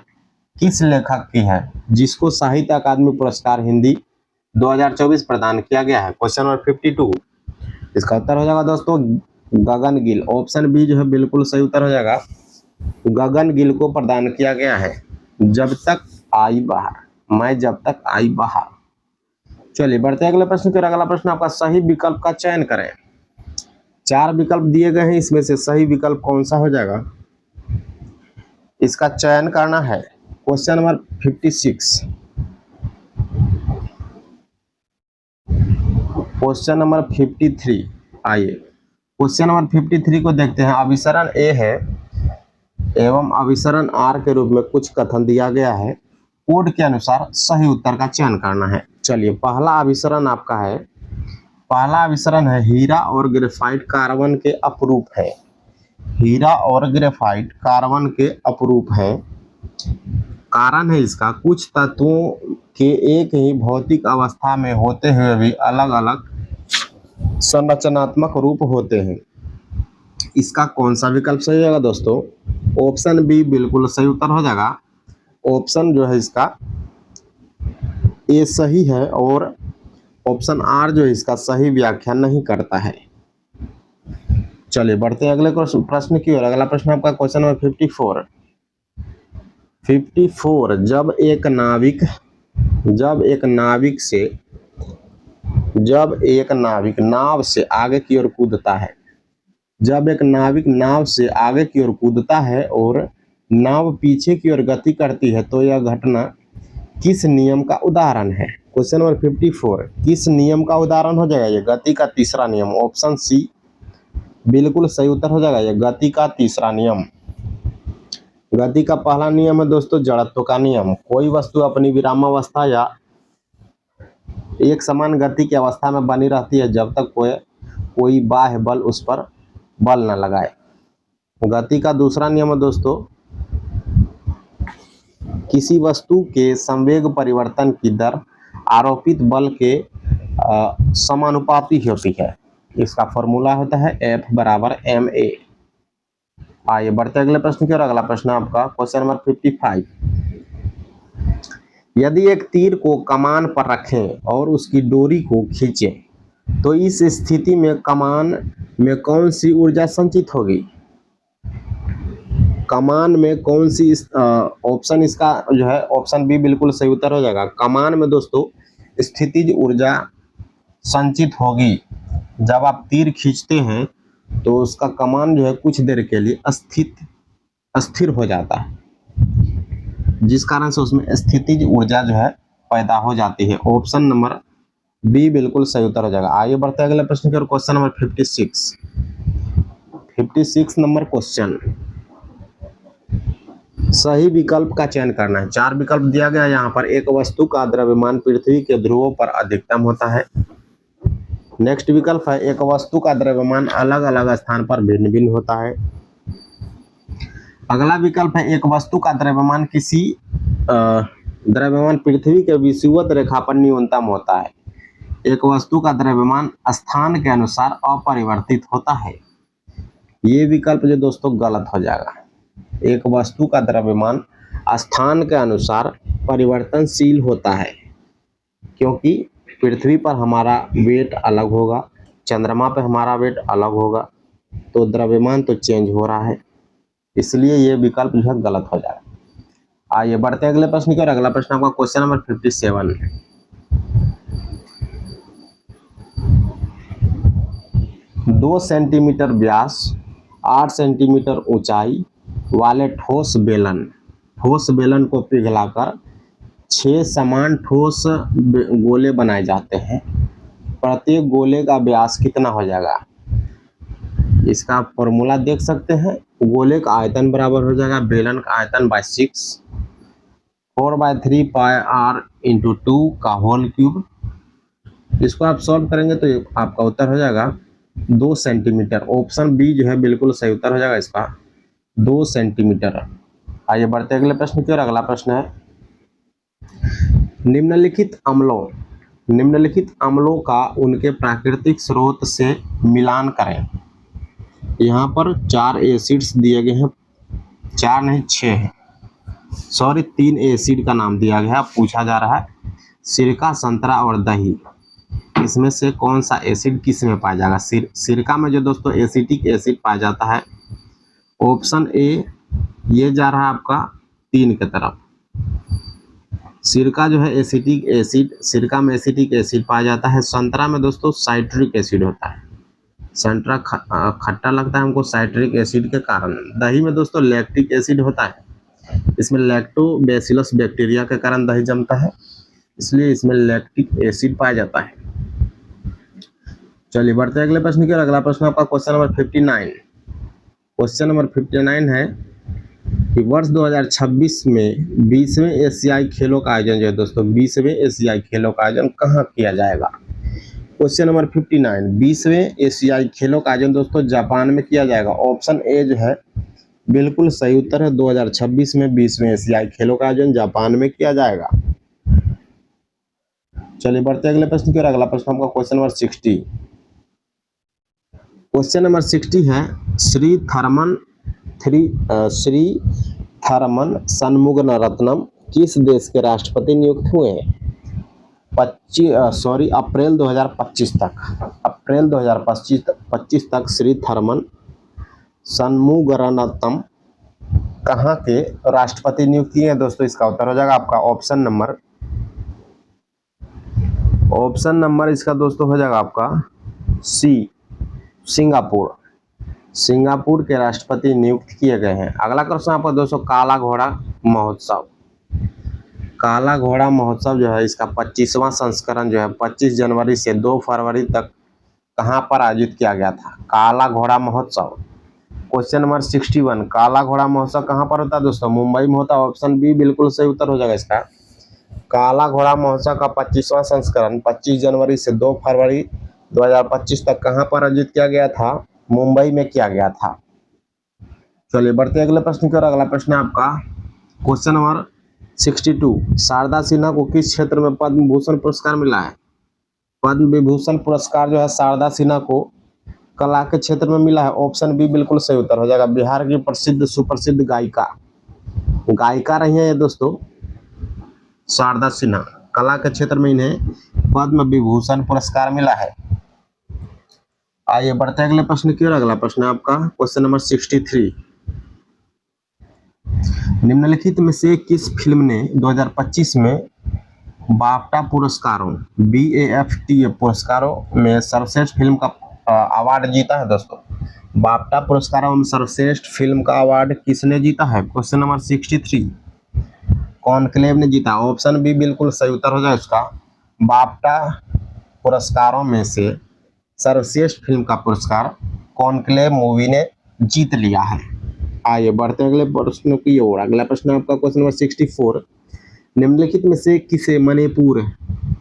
किस लेखक की है जिसको साहित्य अकादमी पुरस्कार हिंदी 2024 प्रदान किया गया है? Question number 52। इसका उत्तर हो जाएगा दोस्तों गगन गिल। ऑप्शन बी जो है बिल्कुल सही उत्तर हो जाएगा। गगन गिल को प्रदान किया गया है जब तक आई बाहर, मैं जब तक आई बाहर। चलिए बढ़ते हैं अगले प्रश्न की ओर। अगला प्रश्न आपका सही विकल्प का चयन करें। 4 विकल्प दिए गए हैं, इसमें से सही विकल्प कौन सा हो जाएगा, इसका चयन करना है। Question number 56। Question number 53। आइए क्वेश्चन नंबर 53 को देखते हैं। अभिसरण ए है एवं अभिसरण आर के रूप में कुछ कथन दिया गया है। कोड के अनुसार सही उत्तर का चयन करना है। चलिए पहला अभिसरण आपका है, पहला अभिसरण है हीरा और ग्रेफाइट कार्बन के अपरूप है। हीरा और ग्रेफाइट कार्बन के अपरूप है। कारण है इसका, कुछ तत्वों के एक ही भौतिक अवस्था में होते हुए भी अलग अलग संरचनात्मक रूप होते हैं। इसका कौन सा विकल्प सही होगा दोस्तों? ऑप्शन बी बिल्कुल सही उत्तर हो जाएगा। ऑप्शन जो है इसका ए सही है और ऑप्शन आर जो है इसका सही व्याख्या नहीं करता है। चलिए बढ़ते हैं अगले प्रश्न की ओर। अगला प्रश्न आपका क्वेश्चन नंबर 54। 54 जब एक नाविक नाव से आगे की ओर कूदता है, जब एक नाविक नाव से आगे की ओर कूदता है और नाव पीछे की ओर गति करती है तो यह घटना किस नियम का उदाहरण है? क्वेश्चन नंबर 54 किस नियम का उदाहरण हो जाएगा? ये गति का तीसरा नियम। ऑप्शन सी बिल्कुल सही उत्तर हो जाएगा। ये गति का तीसरा नियम। गति का पहला नियम है दोस्तों जड़त्व का नियम। कोई वस्तु अपनी विरामावस्था या एक समान गति की अवस्था में बनी रहती है जब तक कोई बाह्य बल उस पर बल न लगाए। गति का दूसरा नियम है दोस्तों किसी वस्तु के संवेग परिवर्तन की दर आरोपित बल के समानुपाती होती है। इसका फॉर्मूला होता है F बराबर ma। आइए बढ़ते अगले प्रश्न की ओर। अगला प्रश्न आपका क्वेश्चन नंबर 55। यदि एक तीर को कमान पर रखें और उसकी डोरी को खींचें तो इस स्थिति में कमान में कौन सी ऊर्जा संचित होगी? कमान में कौन सी ऑप्शन इसका जो है ऑप्शन बी बिल्कुल सही उत्तर हो जाएगा। कमान में दोस्तों स्थितिज ऊर्जा संचित होगी। जब आप तीर खींचते हैं तो उसका कमान जो है कुछ देर के लिए अस्थिर हो जाता है, जिस कारण से उसमें स्थितिज ऊर्जा जो है पैदा हो जाती है। ऑप्शन नंबर बी बिल्कुल सही उत्तर हो जाएगा। आइए बढ़ते हैं अगले प्रश्न की ओर। Question number 56। 56 नंबर क्वेश्चन, सही विकल्प का चयन करना है। 4 विकल्प दिया गया है यहाँ पर। एक वस्तु का द्रव्यमान पृथ्वी के ध्रुवों पर अधिकतम होता है। नेक्स्ट विकल्प है एक वस्तु का द्रव्यमान अलग अलग स्थान पर भिन्न भिन्न होता है। अगला विकल्प है एक वस्तु का द्रव्यमान द्रव्यमान पृथ्वी के विषुवत रेखा पर न्यूनतम होता है। एक वस्तु का द्रव्यमान स्थान के अनुसार अपरिवर्तित होता है। ये विकल्प जो दोस्तों गलत हो जाएगा। एक वस्तु का द्रव्यमान स्थान के अनुसार परिवर्तनशील होता है, क्योंकि पृथ्वी पर हमारा वेट अलग होगा, चंद्रमा पे हमारा वेट अलग होगा, तो द्रव्यमान तो चेंज हो रहा है, इसलिए ये विकल्प जो है गलत हो जाएगा। आइए बढ़ते हैं अगले प्रश्न की ओर। अगला प्रश्न आपका क्वेश्चन नंबर 57 है। दो सेंटीमीटर व्यास 8 सेंटीमीटर ऊंचाई वाले ठोस बेलन को पिघलाकर 6 समान ठोस गोले बनाए जाते हैं। प्रत्येक गोले का व्यास कितना हो जाएगा? इसका फॉर्मूला देख सकते हैं। गोले का आयतन बराबर हो जाएगा बेलन का आयतन बाय 6, 4/3 पाई r इंटू 2 का होल क्यूब। इसको आप सॉल्व करेंगे तो आपका उत्तर हो जाएगा 2 सेंटीमीटर। ऑप्शन बी जो है बिल्कुल सही उत्तर हो जाएगा इसका, 2 सेंटीमीटर। आइए बढ़ते अगले प्रश्न की ओर। अगला प्रश्न है निम्नलिखित अम्लों का उनके प्राकृतिक स्रोत से मिलान करें। यहाँ पर 4 एसिड्स दिए गए हैं, 4 नहीं 6 है, सॉरी 3 एसिड का नाम दिया गया है। पूछा जा रहा है सिरका, संतरा और दही, इसमें से कौन सा एसिड किस में पाया जाएगा? सिरका में जो दोस्तों एसिटिक एसिड पाया जाता है, ऑप्शन ए ये जा रहा है आपका 3 की तरफ। सिरका जो है एसिटिक एसिड, सिरका में एसिटिक एसिड पाया जाता है। संतरा में दोस्तों साइट्रिक एसिड होता है, संतरा खट्टा लगता है हमको साइट्रिक एसिड के कारण। दही में दोस्तों लैक्टिक एसिड होता है, इसमें लैक्टोबैसिलस बैक्टीरिया के कारण दही जमता है, इसलिए इसमें लैक्टिक एसिड पाया जाता है। चलिए बढ़ते हैं अगले प्रश्न की ओर। अगला प्रश्न आपका क्वेश्चन नंबर 59। क्वेश्चन नंबर 59 है कि वर्ष 2026 में 20वें एशियाई खेलों का आयोजन जो है दोस्तों, 20वें एशियाई खेलों का आयोजन कहाँ किया जाएगा? क्वेश्चन नंबर 59, 20वें एशियाई खेलों का आयोजन दोस्तों जापान में किया जाएगा। ऑप्शन ए जो है बिल्कुल सही उत्तर है, 2026 में 20वें एशियाई खेलों का आयोजन जापान में किया जाएगा। चलिए बढ़ते अगले प्रश्न की ओर। अगला प्रश्न आपका क्वेश्चन नंबर 60। क्वेश्चन नंबर 60 है श्री थर्मन शनमुगरत्नम किस देश के राष्ट्रपति नियुक्त हुए हैं? अप्रैल 2025 तक श्री थर्मन शनमुगरत्नम कहाँ के राष्ट्रपति नियुक्त किए हैं दोस्तों? इसका उत्तर हो जाएगा आपका ऑप्शन नंबर इसका दोस्तों हो जाएगा आपका सी, सिंगापुर के राष्ट्रपति नियुक्त किए गए हैं। अगला प्रश्न आपका दोस्तों काला घोड़ा महोत्सव जो है इसका 25वां संस्करण जो है 25 जनवरी से 2 फरवरी तक कहां पर आयोजित किया गया था? काला घोड़ा महोत्सव। क्वेश्चन नंबर 61, काला घोड़ा महोत्सव कहां पर होता है दोस्तों? मुंबई में होता है। ऑप्शन बी बिल्कुल सही उत्तर हो जाएगा इसका। काला घोड़ा महोत्सव का 25वां संस्करण 25 जनवरी से 2 फरवरी 2025 तक कहां पर आयोजित किया गया था? मुंबई में किया गया था। चलिए बढ़ते अगले प्रश्न की ओर। अगला प्रश्न है आपका क्वेश्चन नंबर 62, शारदा सिन्हा को किस क्षेत्र में पद्म भूषण पुरस्कार मिला है? पद्म विभूषण पुरस्कार जो है शारदा सिन्हा को कला के क्षेत्र में मिला है। ऑप्शन बी बिल्कुल सही उत्तर हो जाएगा। बिहार की प्रसिद्ध सुप्रसिद्ध गायिका रही है ये दोस्तों शारदा सिन्हा। कला के क्षेत्र में इन्हें पद्म विभूषण पुरस्कार मिला है। आइए बढ़ते हैं अगले प्रश्न की ओर। अगला प्रश्न है आपका क्वेश्चन नंबर 63, निम्नलिखित में से किस फिल्म ने 2025 में बाफ्टा पुरस्कारों BAFTA पुरस्कारों में सर्वश्रेष्ठ फिल्म का अवार्ड जीता है दोस्तों? बाफ्टा पुरस्कारों में सर्वश्रेष्ठ फिल्म का अवार्ड किसने जीता है? क्वेश्चन नंबर 63 कॉन्क्लेव ने जीता। ऑप्शन बी बिल्कुल सही उत्तर हो जाए इसका। बाफ्टा पुरस्कारों में से सर्वश्रेष्ठ फिल्म का पुरस्कार कॉन्क्लेव मूवी ने जीत लिया है। आइए बढ़ते हैं अगले प्रश्नों की ओर। अगला प्रश्न आपका क्वेश्चन नंबर 64, निम्नलिखित में से किसे मणिपुर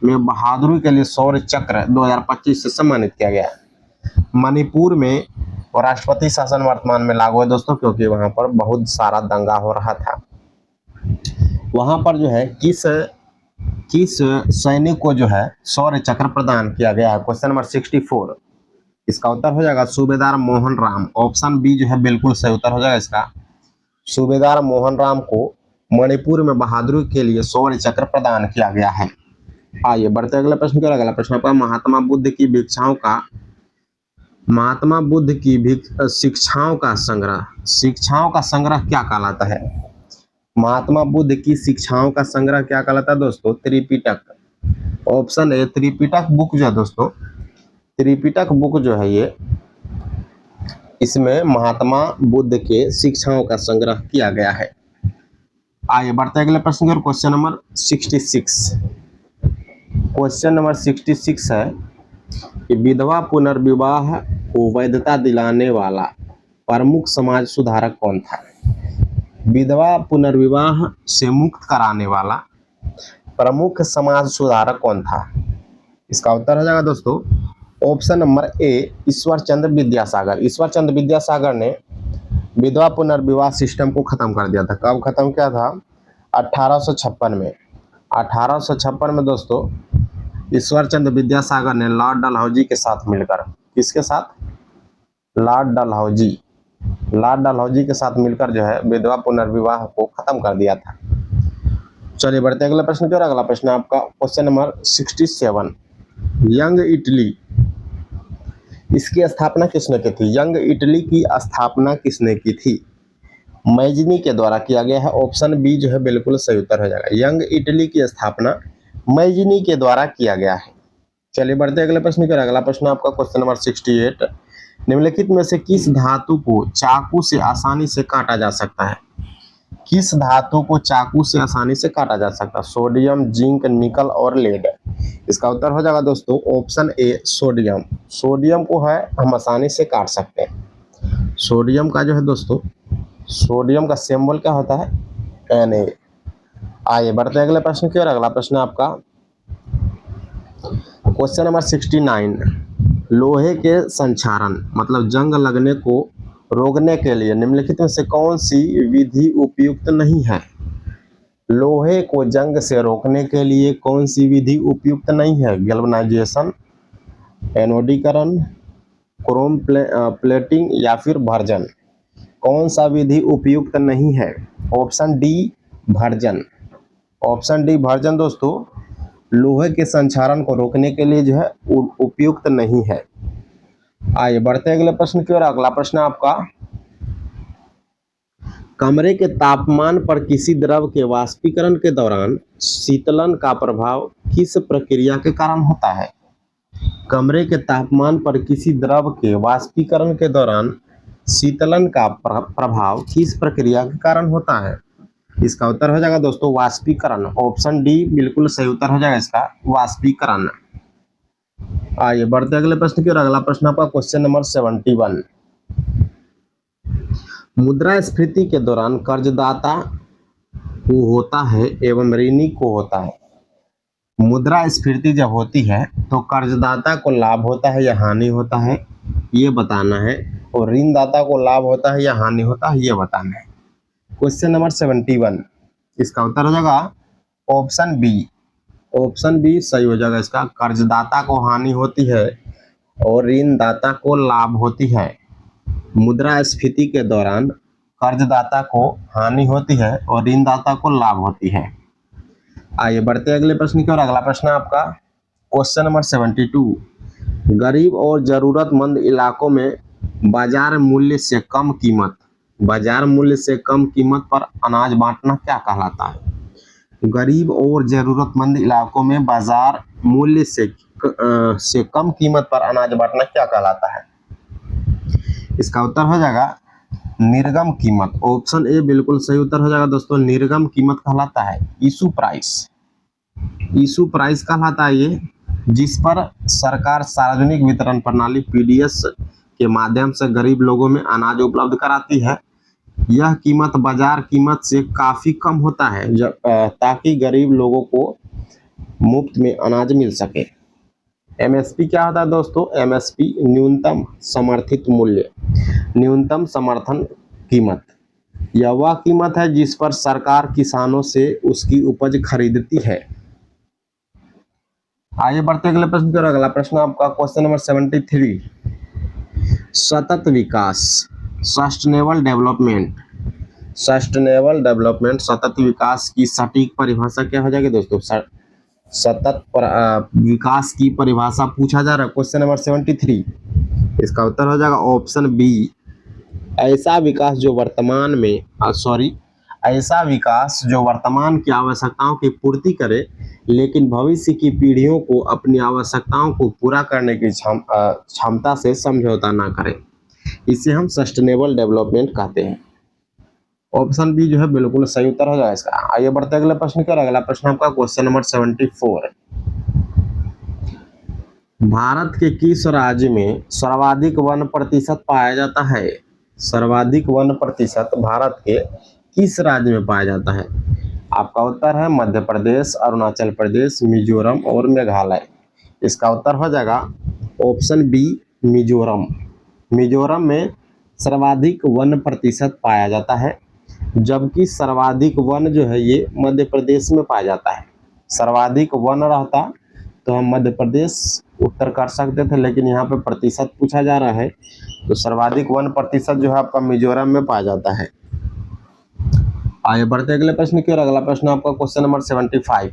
में बहादुरी के लिए शौर्य चक्र 2025 से सम्मानित किया गया? मणिपुर में राष्ट्रपति शासन वर्तमान में लागू है दोस्तों, क्योंकि वहां पर बहुत सारा दंगा हो रहा था। वहां पर जो है किस सैनिक को जो है शौर्य चक्र प्रदान किया गया है? क्वेश्चन नंबर 64, इसका उत्तर हो जाएगा सूबेदार मोहन राम। ऑप्शन बी जो है बिल्कुल सही उत्तर हो जाएगा इसका। सूबेदार मोहन राम को मणिपुर में बहादुरी के लिए शौर्य चक्र प्रदान किया गया है। आइए बढ़ते अगले प्रश्न की ओर। अगला प्रश्न आपका महात्मा बुद्ध की शिक्षाओं का संग्रह क्या कहलाता है? महात्मा बुद्ध की शिक्षाओं का संग्रह क्या कहलाता है दोस्तों? Tripitaka. Option A Tripitaka book जो है दोस्तों, त्रिपिटक बुक जो है ये, इसमें महात्मा बुद्ध के शिक्षाओं का संग्रह किया गया है। आइए बढ़ते अगले प्रश्न की ओर। Question number 66। क्वेश्चन नंबर 66 है कि विधवा पुनर्विवाह को वैधता दिलाने वाला प्रमुख समाज सुधारक कौन था? विधवा पुनर्विवाह से मुक्त कराने वाला प्रमुख समाज सुधारक कौन था? इसका उत्तर हो जाएगा दोस्तों option number A Ishwar Chandra Vidyasagar. Ishwar Chandra Vidyasagar ने विधवा पुनर्विवाह सिस्टम को खत्म कर दिया था। कब खत्म किया था? 1856 में। 1856 में दोस्तों ईश्वर चंद्र विद्यासागर ने लॉर्ड डलहौजी के साथ मिलकर, किसके साथ? लॉर्ड डलहौजी के साथ मिलकर जो है विधवा पुनर्विवाह को खत्म कर दिया था। चलिए बढ़ते अगले प्रश्न की ओर। अगला प्रश्न आपका क्वेश्चन नंबर 67, यंग इटली, इसकी स्थापना किसने की थी? यंग इटली की स्थापना किसने की थी? मैजिनी के द्वारा किया गया है। ऑप्शन बी जो है बिल्कुल सही उत्तर हो जाएगा। यंग इटली की स्थापना मैजिनी के द्वारा किया गया है। चलिए बढ़ते अगले प्रश्न की ओर। अगला प्रश्न आपका क्वेश्चन नंबर 68, निम्नलिखित में से किस धातु को चाकू से आसानी से काटा जा सकता है? किस धातु को चाकू से आसानी से काटा जा सकता है? सोडियम, जिंक, निकल और लेड। इसका उत्तर हो जाएगा दोस्तों ऑप्शन ए सोडियम। सोडियम को है हम आसानी से काट सकते हैं। सोडियम का जो है दोस्तों, सोडियम का सिंबल क्या होता है? Na। आइए बढ़ते अगले प्रश्न की ओर। अगला प्रश्न आपका क्वेश्चन नंबर 69, लोहे के संक्षारण मतलब जंग लगने को रोकने के लिए निम्नलिखित में से कौन सी विधि उपयुक्त नहीं है? लोहे को जंग से रोकने के लिए कौन सी विधि उपयुक्त नहीं है? गैल्वेनाइजेशन, एनोडीकरण, क्रोम प्लेटिंग या फिर भर्जन। कौन सा विधि उपयुक्त नहीं है? Option D version. Option D version दोस्तों लोहे के संक्षारण को रोकने के लिए जो है उपयुक्त नहीं है। आइए बढ़ते अगले प्रश्न की ओर। अगला प्रश्न आपका, कमरे के तापमान पर किसी द्रव के वाष्पीकरण के दौरान शीतलन का प्रभाव किस प्रक्रिया के कारण होता है? कमरे के तापमान पर किसी द्रव के वाष्पीकरण के दौरान शीतलन का प्रभाव किस प्रक्रिया के कारण होता है? इसका उत्तर हो जाएगा दोस्तों वाष्पीकरण। ऑप्शन डी बिल्कुल सही उत्तर हो जाएगा इसका, वाष्पीकरण। आइए बढ़ते अगले प्रश्न की ओर। अगला प्रश्न आपका क्वेश्चन नंबर 71, मुद्रास्फीति के दौरान कर्जदाता को होता है एवं ऋणी को होता है। मुद्रास्फीति जब होती है तो कर्जदाता को लाभ होता है या हानि होता है ये बताना है, और ऋणदाता को लाभ होता है या हानि होता है ये बताना है। क्वेश्चन नंबर 71, इसका उत्तर हो जाएगा ऑप्शन बी। ऑप्शन बी सही हो जाएगा इसका। कर्जदाता को हानि होती है और ऋणदाता को लाभ होती है। मुद्रास्फीति के दौरान कर्जदाता को हानि होती है और ऋणदाता को लाभ होती है। आइए बढ़ते अगले प्रश्न की ओर। अगला प्रश्न आपका क्वेश्चन नंबर 72, गरीब और जरूरतमंद इलाकों में बाजार मूल्य से कम कीमत पर अनाज बांटना क्या कहलाता है? गरीब और जरूरतमंद इलाकों में बाजार मूल्य से कम कीमत पर अनाज बांटना क्या कहलाता है? इसका उत्तर हो जाएगा निर्गम कीमत। ऑप्शन ए बिल्कुल सही उत्तर हो जाएगा दोस्तों, निर्गम कीमत कहलाता है। इशू प्राइस कहलाता है ये, जिस पर सरकार सार्वजनिक वितरण प्रणाली पीडीएस के माध्यम से गरीब लोगों में अनाज उपलब्ध कराती है। यह कीमत बाजार कीमत से काफी कम होता है ताकि गरीब लोगों को मुफ्त में अनाज मिल सके। एमएसपी क्या होता है दोस्तों? एमएसपी न्यूनतम समर्थित मूल्य, न्यूनतम समर्थन कीमत। यह वह कीमत है जिस पर सरकार किसानों से उसकी उपज खरीदती है। आइए बढ़ते अगले प्रश्न की ओर। अगला प्रश्न आपका क्वेश्चन नंबर 73, सतत विकास, सस्टेनेबल डेवलपमेंट। सस्टेनेबल डेवलपमेंट, सतत विकास की सटीक परिभाषा क्या हो जाएगी दोस्तों? सतत विकास की परिभाषा पूछा जा रहा है क्वेश्चन नंबर 73। इसका उत्तर हो जाएगा ऑप्शन बी, ऐसा विकास जो वर्तमान की आवश्यकताओं की पूर्ति करे लेकिन भविष्य की पीढ़ियों को अपनी आवश्यकताओं को पूरा करने की क्षमता से समझौता ना करे। इसे हम सस्टेनेबल डेवलपमेंट कहते हैं। ऑप्शन बी जो है बिल्कुल सही उत्तर हो जाएगा इसका। आइए बढ़ते अगले प्रश्न की ओर। अगला प्रश्न आपका क्वेश्चन नंबर 74, भारत के किस राज्य में सर्वाधिक वन प्रतिशत पाया जाता है? सर्वाधिक वन प्रतिशत भारत के किस राज्य में पाया जाता है? आपका उत्तर है मध्य प्रदेश, अरुणाचल प्रदेश, मिजोरम और मेघालय। इसका उत्तर हो जाएगा ऑप्शन बी, मिजोरम। मिजोरम में सर्वाधिक वन प्रतिशत पाया जाता है, जबकि सर्वाधिक वन जो है ये मध्य प्रदेश में पाया जाता है। सर्वाधिक वन रहता तो हम मध्य प्रदेश उत्तर कर सकते थे, लेकिन यहाँ पे प्रतिशत पूछा जा रहा है तो सर्वाधिक वन प्रतिशत जो है आपका मिजोरम में पाया जाता है। आइए बढ़ते अगले प्रश्न की ओर। अगला प्रश्न आपका क्वेश्चन नंबर 75,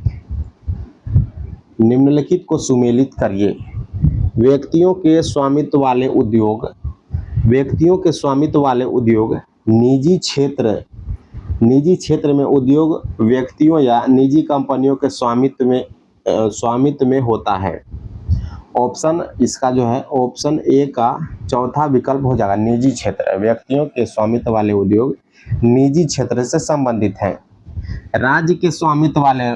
निम्नलिखित को सुमेलित करिए। व्यक्तियों के स्वामित्व वाले उद्योग निजी क्षेत्र में उद्योग व्यक्तियों या निजी कंपनियों के स्वामित्व में होता है। ऑप्शन इसका जो है ऑप्शन ए का चौथा विकल्प हो जाएगा, निजी क्षेत्र। व्यक्तियों के स्वामित्व वाले उद्योग निजी क्षेत्र से संबंधित हैं। राज्य के स्वामित्व वाले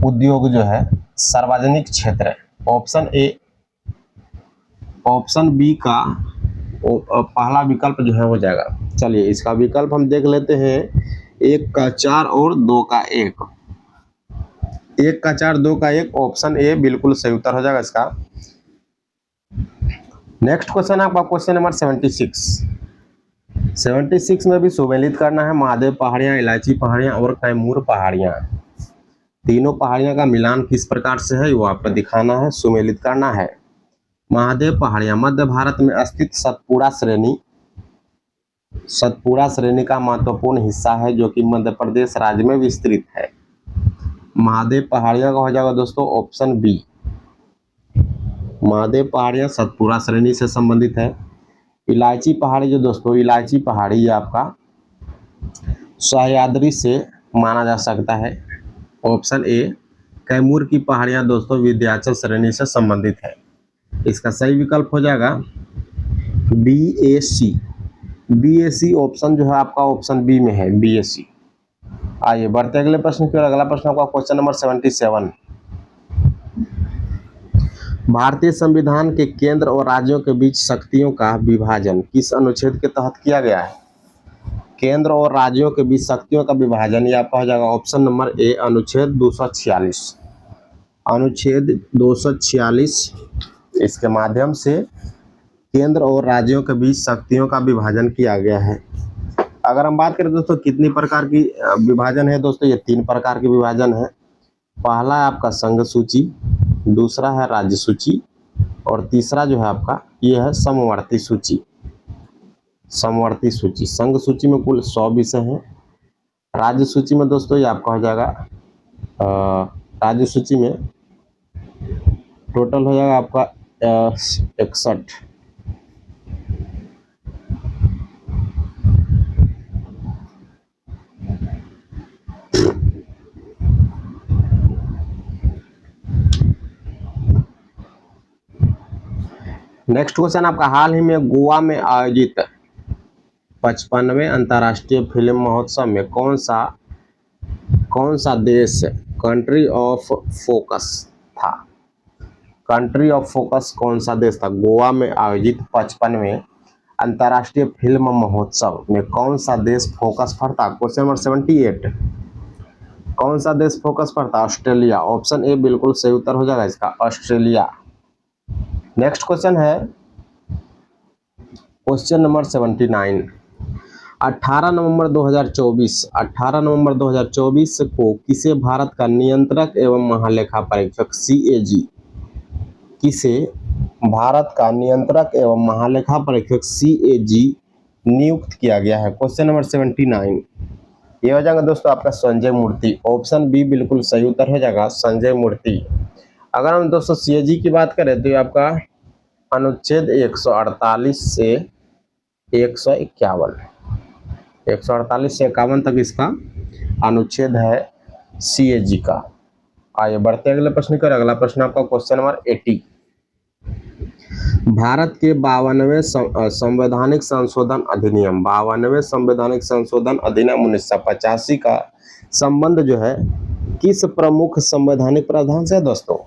उद्योग जो है सार्वजनिक क्षेत्र है। ऑप्शन ए, ऑप्शन बी का पहला विकल्प जो है हो जाएगा। चलिए इसका विकल्प हम देख लेते हैं, 1 का 4 और 2 का 1। 1 का 4 2 का 1, ऑप्शन ए बिल्कुल सही उत्तर हो जाएगा इसका। नेक्स्ट क्वेश्चन आपका क्वेश्चन नंबर 76 में भी सुमेलित करना है महादेव पहाड़ियां, इलायची पहाड़ियां और कैमूर पहाड़ियां। तीनों पहाड़ियां का मिलान किस प्रकार से है वो आपको दिखाना है, सुमेलित करना है। महादेव पहाड़ियां मध्य भारत में स्थित सतपुड़ा श्रेणी का महत्वपूर्ण हिस्सा है जो कि मध्य प्रदेश राज्य में विस्तृत है। महादेव पहाड़ियां का हो जाएगा दोस्तों ऑप्शन बी। महादेव पहाड़ियां सतपुड़ा श्रेणी से संबंधित है। इलायची पहाड़ी जो दोस्तों, इलायची पहाड़ी ये आपका सह्याद्री से माना जा सकता है। Option A. कैमूर की पहाड़ियां दोस्तों विंध्याचल श्रेणी से संबंधित है। इसका सही विकल्प हो जाएगा BAC ऑप्शन जो है आपका ऑप्शन बी में है, BAC। आइए बढ़ते अगले प्रश्न की ओर। अगला प्रश्न आपका क्वेश्चन नंबर 77, भारतीय संविधान के केंद्र और राज्यों के बीच शक्तियों का विभाजन किस अनुच्छेद के तहत किया गया है? केंद्र और राज्यों के बीच शक्तियों का विभाजन ये आपका हो जाएगा ऑप्शन नंबर ए, अनुच्छेद 246। अनुच्छेद 246 इसके माध्यम से केंद्र और राज्यों के बीच शक्तियों का विभाजन किया गया है। अगर हम बात करें दोस्तों कितनी प्रकार की विभाजन है दोस्तों, ये 3 प्रकार की विभाजन है। पहला है आपका संघ सूची, दूसरा है राज्य सूची और तीसरा जो है आपका ये है समवर्ती सूची। समवर्ती सूची, संघ सूची में कुल 100 विषय हैं। राज्य सूची में दोस्तों ये आपका हो जाएगा राज्य सूची में टोटल हो जाएगा आपका 61। नेक्स्ट क्वेश्चन आपका, हाल ही में गोवा में आयोजित 55वें अंतर्राष्ट्रीय फिल्म महोत्सव में कौन सा देश कंट्री ऑफ फोकस था? कंट्री ऑफ फोकस कौन सा देश था? गोवा में आयोजित 55वें अंतर्राष्ट्रीय फिल्म महोत्सव में कौन सा देश फोकस पर था? Question number 78। कौन सा देश फोकस पर था? ऑस्ट्रेलिया। ऑप्शन ए बिल्कुल सही उत्तर हो जाएगा इसका, ऑस्ट्रेलिया। नेक्स्ट क्वेश्चन है क्वेश्चन नंबर 79। 18 नवंबर 2024 को किसे भारत का नियंत्रक एवं महालेखा परीक्षक CAG किसे भारत का नियंत्रक एवं महालेखा परीक्षक CAG नियुक्त किया गया है? Question number 79। ये हो जाएगा दोस्तों आपका संजय मूर्ति। ऑप्शन बी बिल्कुल सही उत्तर हो जाएगा, संजय मूर्ति। अगर हम दोस्तों CAG की बात करें तो ये आपका अनुच्छेद 148 से 151 148 से 51 तक इसका अनुच्छेद है CAG का। आइए बढ़ते अगले प्रश्न की ओर। अगला प्रश्न आपका क्वेश्चन नंबर 80। भारत के 52वें संवैधानिक संशोधन अधिनियम 1985 का संबंध जो है किस प्रमुख संवैधानिक प्रावधान से है दोस्तों?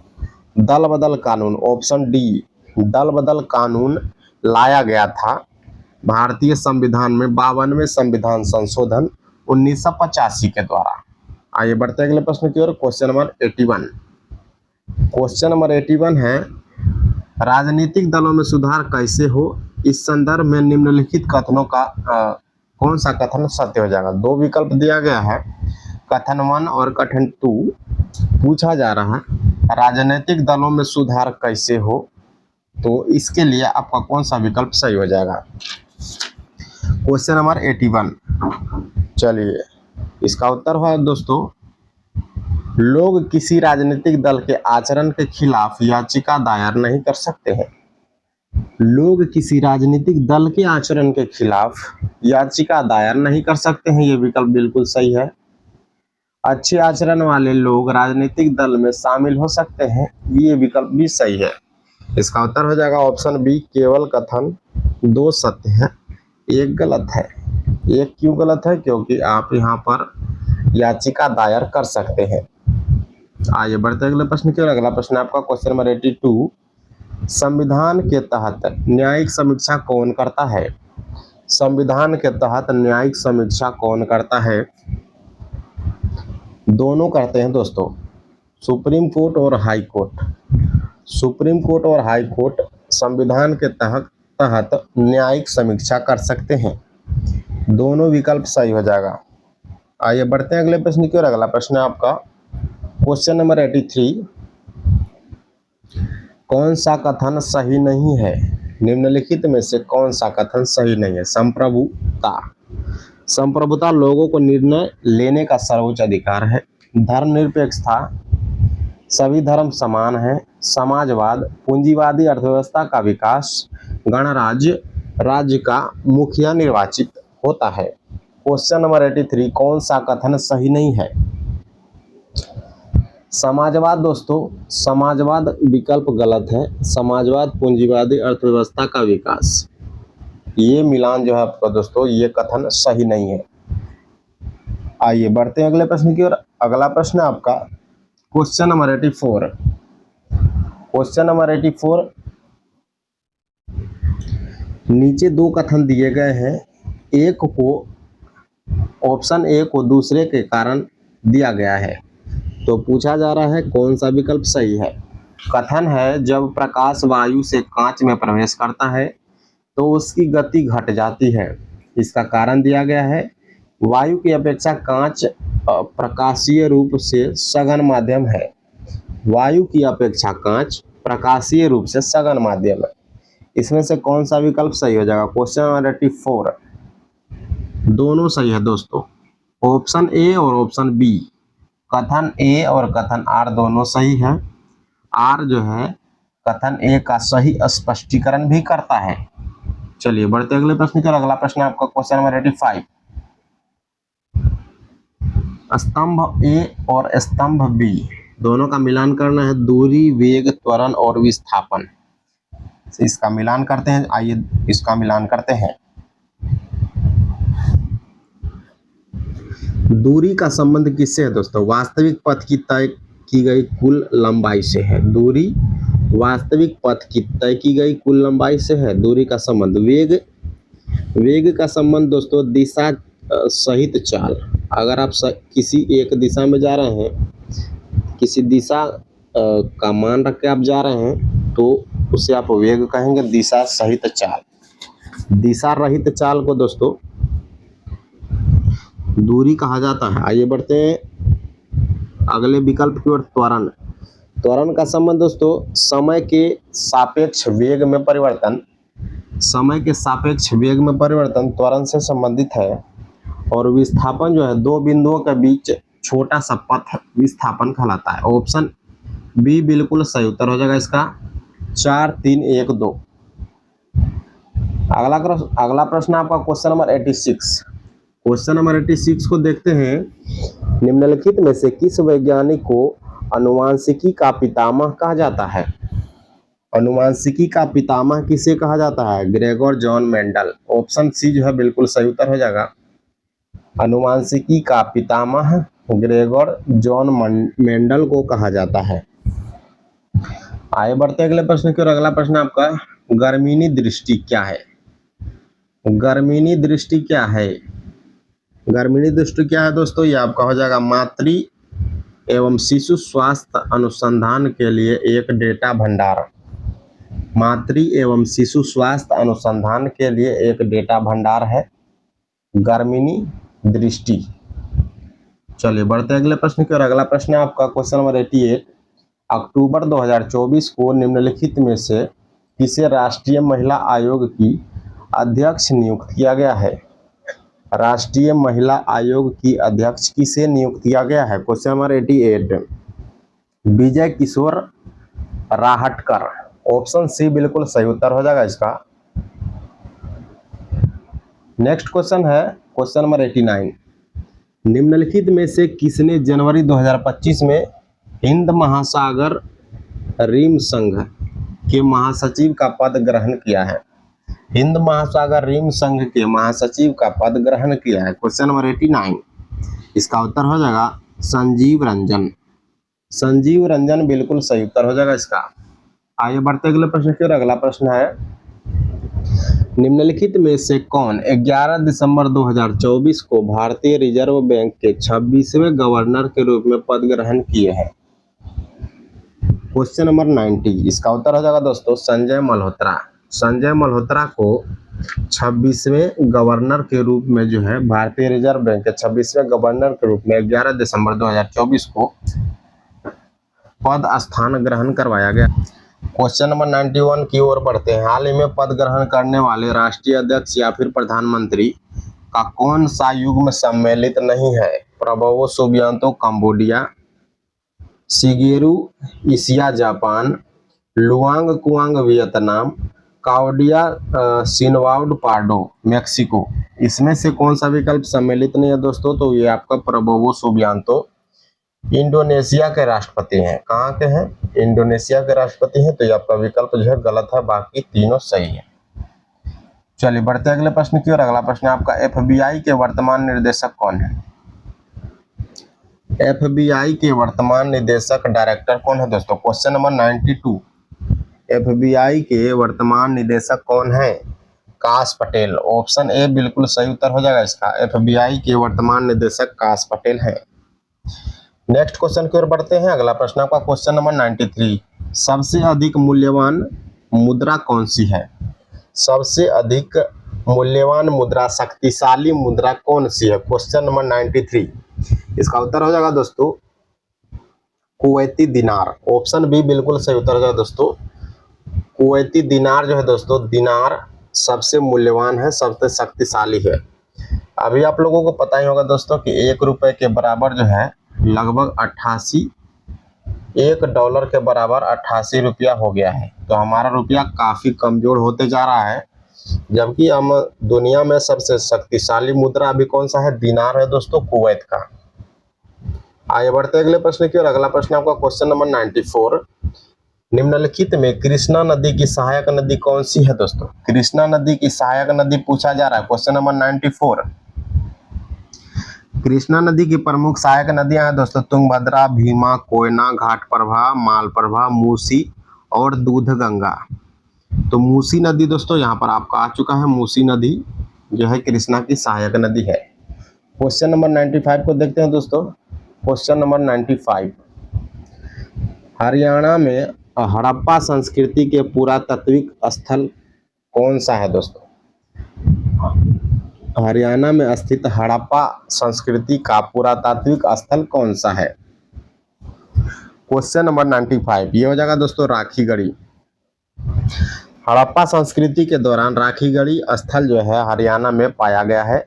दल बदल कानून। ऑप्शन डी, दल बदल कानून लाया गया था भारतीय संविधान में 52वें संविधान संशोधन 1985 के द्वारा। आइए बढ़ते अगले प्रश्न की ओर। Question number 81। क्वेश्चन नंबर 81 है राजनीतिक दलों में सुधार कैसे हो? इस संदर्भ में निम्नलिखित कथनों का कौन सा कथन सत्य हो जाएगा? दो विकल्प दिया गया है, कथन 1 और कथन 2। पूछा जा रहा है राजनीतिक दलों में सुधार कैसे हो, तो इसके लिए आपका कौन सा विकल्प सही हो जाएगा? Question number 81। चलिए इसका उत्तर है दोस्तों, लोग किसी राजनीतिक दल के आचरण के खिलाफ याचिका दायर नहीं कर सकते हैं। लोग किसी राजनीतिक दल के आचरण के खिलाफ याचिका दायर नहीं कर सकते हैं, ये विकल्प बिल्कुल सही है। अच्छे आचरण वाले लोग राजनीतिक दल में शामिल हो सकते हैं, ये विकल्प भी सही है। इसका उत्तर हो जाएगा ऑप्शन बी, केवल कथन 2 सत्य है, 1 गलत है। 1 क्यों गलत है? क्योंकि आप यहाँ पर याचिका दायर कर सकते हैं। आइए बढ़ते अगले प्रश्न की ओर। अगला प्रश्न आपका क्वेश्चन नंबर 82। संविधान के तहत न्यायिक समीक्षा कौन करता है? संविधान के तहत न्यायिक समीक्षा कौन करता है? दोनों करते हैं दोस्तों, सुप्रीम कोर्ट और हाई कोर्ट। सुप्रीम कोर्ट और हाई कोर्ट संविधान के तहत न्यायिक समीक्षा कर सकते हैं। दोनों विकल्प सही हो जाएगा। आइए बढ़ते हैं अगले प्रश्न की ओर। अगला प्रश्न है आपका क्वेश्चन नंबर 83। कौन सा कथन सही नहीं है? निम्नलिखित में से कौन सा कथन सही नहीं है? संप्रभुता। संप्रभुता लोगों को निर्णय लेने का सर्वोच्च अधिकार है। धर्मनिरपेक्षता, सभी धर्म समान हैं। समाजवाद, पूंजीवादी अर्थव्यवस्था का विकास। गणराज्य, राज्य का मुखिया निर्वाचित होता है। क्वेश्चन नंबर 83, कौन सा कथन सही नहीं है? समाजवाद दोस्तों, समाजवाद विकल्प गलत है। समाजवाद, पूंजीवादी अर्थव्यवस्था का विकास, ये मिलान जो है आपका दोस्तों, ये कथन सही नहीं है। आइए बढ़ते हैं अगले प्रश्न की ओर। अगला प्रश्न आपका क्वेश्चन नंबर 84। क्वेश्चन नंबर 84, नीचे 2 कथन दिए गए हैं, एक को ऑप्शन ए को दूसरे के कारण दिया गया है, तो पूछा जा रहा है कौन सा विकल्प सही है। कथन है जब प्रकाश वायु से कांच में प्रवेश करता है तो उसकी गति घट जाती है। इसका कारण दिया गया है वायु की अपेक्षा कांच प्रकाशीय रूप से सघन माध्यम है। वायु की अपेक्षा कांच प्रकाशीय रूप से सघन माध्यम है। इसमें से कौन सा विकल्प सही हो जाएगा? क्वेश्चन नंबर 84 दोनों सही है दोस्तों, ऑप्शन ए और ऑप्शन बी। कथन ए और कथन आर दोनों सही है। आर जो है कथन ए का सही स्पष्टीकरण भी करता है। चलिए बढ़ते अगले प्रश्न की ओर। अगला प्रश्न आपका क्वेश्चन नंबर 85। स्तंभ ए और स्तंभ बी दोनों का मिलान करना है। दूरी, वेग, त्वरण और विस्थापन, इसका मिलान करते हैं। आइए इसका मिलान करते हैं। दूरी का संबंध किससे है दोस्तों? वास्तविक पथ की तय की गई कुल लंबाई से है। दूरी वास्तविक पथ की तय की गई कुल लंबाई से है दूरी का संबंध। वेग वेग का संबंध दोस्तों दिशा सहित चाल। अगर आप किसी एक दिशा में जा रहे हैं, किसी दिशा का मान रख के आप जा रहे हैं तो उसे आप वेग कहेंगे, दिशा सहित चाल। दिशा रहित चाल को दोस्तों दूरी कहा जाता है। आइए बढ़ते हैं अगले विकल्प की ओर, त्वरण। त्वरण का संबंध दोस्तों समय के सापेक्ष वेग में परिवर्तन, समय के सापेक्ष वेग में परिवर्तन त्वरण से संबंधित है। और विस्थापन जो है दो बिंदुओं के बीच छोटा सा पथ विस्थापन कहलाता है। ऑप्शन बी बिल्कुल सही उत्तर हो जाएगा इसका, 4 3 1 2। अगला प्रश्न आपका क्वेश्चन नंबर 86। क्वेश्चन नंबर 86 को देखते हैं। निम्नलिखित में से किस वैज्ञानिक को अनुवांशिकी का पितामह कहा जाता है? अनुवांशिकी का पितामह किसे कहा जाता है? Gregor John Mendel. Option C जो है बिल्कुल सही उत्तर हो जाएगा। अनुवांशिकी का पितामह ग्रेगोर जॉन मेंडल को कहा जाता है। आगे बढ़ते अगले प्रश्न की ओर। अगला प्रश्न आपका, गर्मीनी दृष्टि क्या है? गर्मीनी दृष्टि क्या है? गर्मीनी दृष्टि क्या है दोस्तों? ये आपका हो जाएगा मातृ एवं शिशु स्वास्थ्य अनुसंधान के लिए एक डेटा भंडार। मातृ एवं शिशु स्वास्थ्य अनुसंधान के लिए एक डेटा भंडार है गर्मीनी दृष्टि। चलिए बढ़ते अगले प्रश्न की ओर। अगला प्रश्न है आपका क्वेश्चन नंबर 88। अक्टूबर 2024 को निम्नलिखित में से किसे राष्ट्रीय महिला आयोग की अध्यक्ष नियुक्त किया गया है? राष्ट्रीय महिला आयोग की अध्यक्ष किसे नियुक्त किया गया है? क्वेश्चन नंबर 88, विजय किशोर राहटकर। ऑप्शन सी बिल्कुल सही उत्तर हो जाएगा इसका। नेक्स्ट क्वेश्चन है क्वेश्चन नंबर 89। निम्नलिखित में से किसने जनवरी 2025 में हिंद महासागर रीम संघ के महासचिव का पद ग्रहण किया है? हिंद महासागर रीम संघ के महासचिव का पद ग्रहण किया है। क्वेश्चन नंबर 89, इसका उत्तर हो जाएगा संजीव रंजन। संजीव रंजन बिल्कुल सही उत्तर हो जाएगा इसका। आइए बढ़ते अगले प्रश्न की ओर। अगला प्रश्न है, निम्नलिखित में से कौन 11 दिसंबर 2024 को भारतीय रिजर्व बैंक के 26वें गवर्नर के रूप में पद ग्रहण किए हैं? क्वेश्चन नंबर 90, इसका उत्तर हो जाएगा दोस्तों संजय मल्होत्रा। संजय मल्होत्रा को 26वें गवर्नर के रूप में जो है भारतीय रिजर्व बैंक के 26वें गवर्नर के रूप में 11 दिसंबर 2024 को पद स्थान ग्रहण करवाया गया। क्वेश्चन नंबर 91 की ओर बढ़ते हैं। हाल ही में पद ग्रहण करने वाले राष्ट्रीय अध्यक्ष या फिर प्रधानमंत्री का कौन सा युग्म सम्मिलित नहीं है? Prabowo Subianto Cambodia, Shigeru Ishiba Japan, Luong Cuong Vietnam, Claudia Sheinbaum Pardo Mexico. इसमें से कौन सा विकल्प सम्मिलित नहीं है दोस्तों? तो ये आपका प्रबोवो सुबियांतो इंडोनेशिया के राष्ट्रपति हैं। कहाँ के हैं? इंडोनेशिया के राष्ट्रपति हैं। तो ये आपका विकल्प जो है गलत है, बाकी तीनों सही है। चलिए बढ़ते अगले प्रश्न की ओर। अगला प्रश्न आपका, FBI के वर्तमान निर्देशक कौन है? FBI के वर्तमान निदेशक डायरेक्टर कौन है दोस्तों? क्वेश्चन नंबर 92, FBI के वर्तमान निदेशक कौन है? काश पटेल। ऑप्शन ए बिल्कुल सही उत्तर हो जाएगा इसका। FBI के वर्तमान निदेशक काश पटेल है। नेक्स्ट क्वेश्चन की ओर बढ़ते हैं। अगला प्रश्न आपका क्वेश्चन नंबर 93, सबसे अधिक मूल्यवान मुद्रा कौन सी है? सबसे अधिक मूल्यवान मुद्रा, शक्तिशाली मुद्रा कौन सी है? क्वेश्चन नंबर 93, इसका उत्तर हो जाएगा दोस्तों कुवैती दिनार। ऑप्शन बी बिल्कुल सही उत्तर हो जाएगा दोस्तों। कुवैती दिनार जो है दोस्तों, दिनार सबसे मूल्यवान है, सबसे शक्तिशाली है। अभी आप लोगों को पता ही होगा दोस्तों कि 1 रुपए के बराबर जो है लगभग 88, $1 के बराबर 88 रुपया हो गया है। तो हमारा रुपया काफी कमजोर होते जा रहा है, जबकि हम दुनिया में सबसे शक्तिशाली मुद्रा अभी कौन सा है? दिनार है दोस्तों, कुवैत का। आगे बढ़ते अगले प्रश्न की ओर। अगला प्रश्न आपका क्वेश्चन नंबर 94, निम्नलिखित में कृष्णा नदी की सहायक नदी कौन सी है दोस्तों? कृष्णा नदी की सहायक नदी पूछा जा रहा है। क्वेश्चन नंबर 94, कृष्णा नदी की प्रमुख सहायक नदियां हैं दोस्तों तुंगभद्रा, भीमा, कोयना, घाटप्रभा, मालप्रभा, मूसी और दूधगंगा। तो मूसी नदी दोस्तों यहाँ पर आपका आ चुका है। मूसी नदी जो है कृष्णा की सहायक नदी है। क्वेश्चन नंबर 95 को देखते हैं दोस्तों। क्वेश्चन नंबर 95, हरियाणा में हड़प्पा संस्कृति के पुरातात्विक स्थल कौन सा है दोस्तों? हरियाणा में स्थित हड़प्पा संस्कृति का पुरातात्विक स्थल कौन सा है? क्वेश्चन नंबर 95 ये हो जाएगा दोस्तों राखी गढ़ी। हड़प्पा संस्कृति के दौरान राखी गढ़ी स्थल जो है हरियाणा में पाया गया है।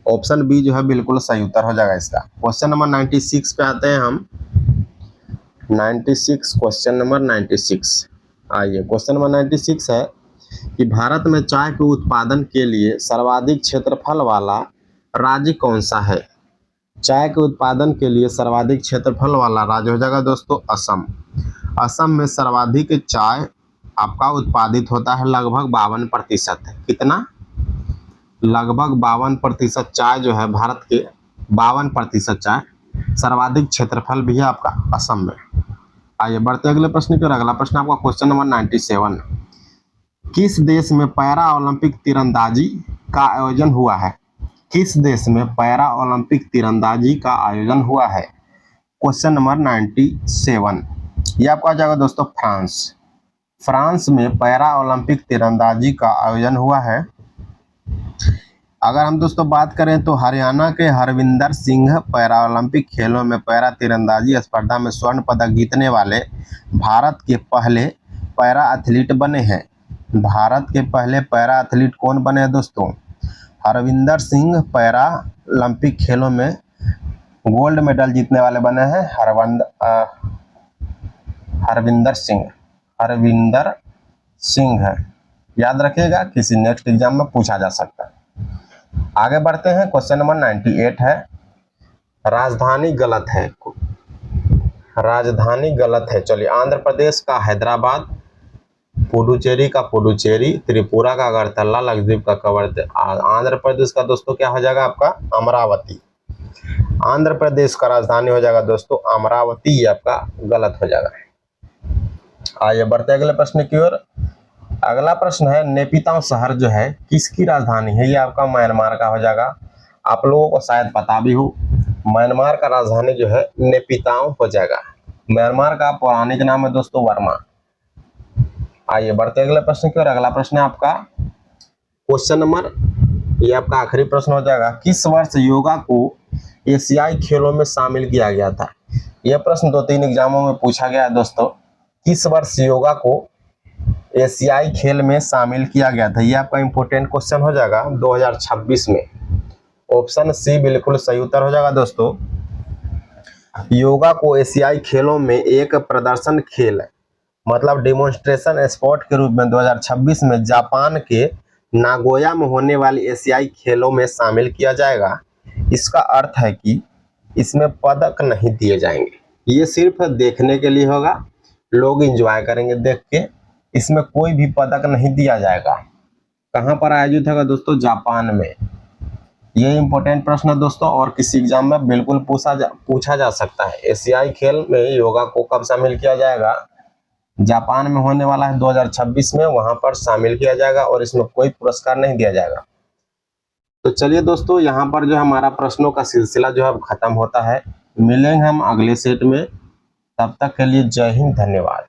ऑप्शन बी जो है बिल्कुल सही उत्तर हो जाएगा इसका। क्वेश्चन नंबर 96 पे आते हैं हम। 96, क्वेश्चन नंबर 96, आइए क्वेश्चन नंबर 96 है कि भारत में चाय के उत्पादन के लिए सर्वाधिक क्षेत्रफल वाला राज्य कौन सा है? चाय के उत्पादन के लिए सर्वाधिक क्षेत्रफल वाला राज्य हो जाएगा दोस्तों असम। असम में सर्वाधिक चाय आपका उत्पादित होता है, लगभग 52%। कितना? लगभग 52% चाय जो है भारत के, 52% चाय, सर्वाधिक क्षेत्रफल भी है आपका असम में। आइए बढ़ते अगले प्रश्न की ओर। अगला प्रश्न आपका क्वेश्चन नंबर 97, किस देश में पैरा ओलंपिक तीरंदाजी का आयोजन हुआ है? किस देश में पैरा ओलंपिक तीरंदाजी का आयोजन हुआ है? क्वेश्चन नंबर 97 ये आपका आ जाएगा दोस्तों फ्रांस। फ्रांस में पैरा ओलंपिक तीरंदाजी का आयोजन हुआ है। अगर हम दोस्तों बात करें तो हरियाणा के हरविंदर सिंह पैरा ओलंपिक खेलों में पैरा तीरंदाजी स्पर्धा में स्वर्ण पदक जीतने वाले भारत के पहले पैरा एथलीट बने हैं। भारत के पहले पैरा एथलीट कौन बने हैं दोस्तों? हरविंदर सिंह पैरा ओलंपिक खेलों में गोल्ड मेडल जीतने वाले बने हैं हरविंदर सिंह है। याद रखिएगा, किसी नेक्स्ट एग्जाम में पूछा जा सकता है। आगे बढ़ते हैं। क्वेश्चन नंबर 98 है, राजधानी गलत है। राजधानी गलत है। चलिए, आंध्र प्रदेश का हैदराबाद, पुडुचेरी का पुडुचेरी, त्रिपुरा का अगरतला, लक्षद्वीप का कवरत्ती। आंध्र प्रदेश का दोस्तों क्या हो जाएगा आपका? अमरावती। आंध्र प्रदेश का राजधानी हो जाएगा दोस्तों अमरावती, ये आपका गलत हो जाएगा। आइए बढ़ते अगले प्रश्न की ओर। अगला प्रश्न है, नेपिताओ शहर जो है किसकी राजधानी है? ये आपका म्यांमार का हो जाएगा। आप लोगों को शायद पता भी हो, म्यांमार का राजधानी जो है नेपिताओ हो जाएगा। म्यांमार का पौराणिक नाम है दोस्तों वर्मा। आइए बढ़ते अगले प्रश्न की ओर। अगला प्रश्न है आपका क्वेश्चन नंबर, ये आपका आखिरी प्रश्न हो जाएगा, किस वर्ष योगा को एशियाई खेलों में शामिल किया गया था? यह प्रश्न 2-3 एग्जामों में पूछा गया है दोस्तों। किस वर्ष योगा को एशियाई खेल में शामिल किया गया था? ये आपका इंपॉर्टेंट क्वेश्चन हो जाएगा 2026 में। ऑप्शन सी बिल्कुल सही उत्तर हो जाएगा दोस्तों। योगा को एशियाई खेलों में एक प्रदर्शन खेल, मतलब डेमोन्स्ट्रेशन स्पोर्ट के रूप में 2026 में जापान के नागोया में होने वाली एशियाई खेलों में शामिल किया जाएगा। इसका अर्थ है कि इसमें पदक नहीं दिए जाएंगे, ये सिर्फ देखने के लिए होगा, लोग एंजॉय करेंगे देख के। इसमें कोई भी पदक नहीं दिया जाएगा। कहां पर आयोजित होगा दोस्तों? जापान में। ये इंपॉर्टेंट प्रश्न है दोस्तों, और किसी एग्जाम में बिल्कुल पूछा जा सकता है। एशियाई खेल में योगा को कब शामिल किया जाएगा? जापान में होने वाला है 2026 में, वहां पर शामिल किया जाएगा और इसमें कोई पुरस्कार नहीं दिया जाएगा। तो चलिए दोस्तों, यहाँ पर जो हमारा प्रश्नों का सिलसिला जो है खत्म होता है। मिलेंगे हम अगले सेट में, तब तक के लिए जय हिंद, धन्यवाद।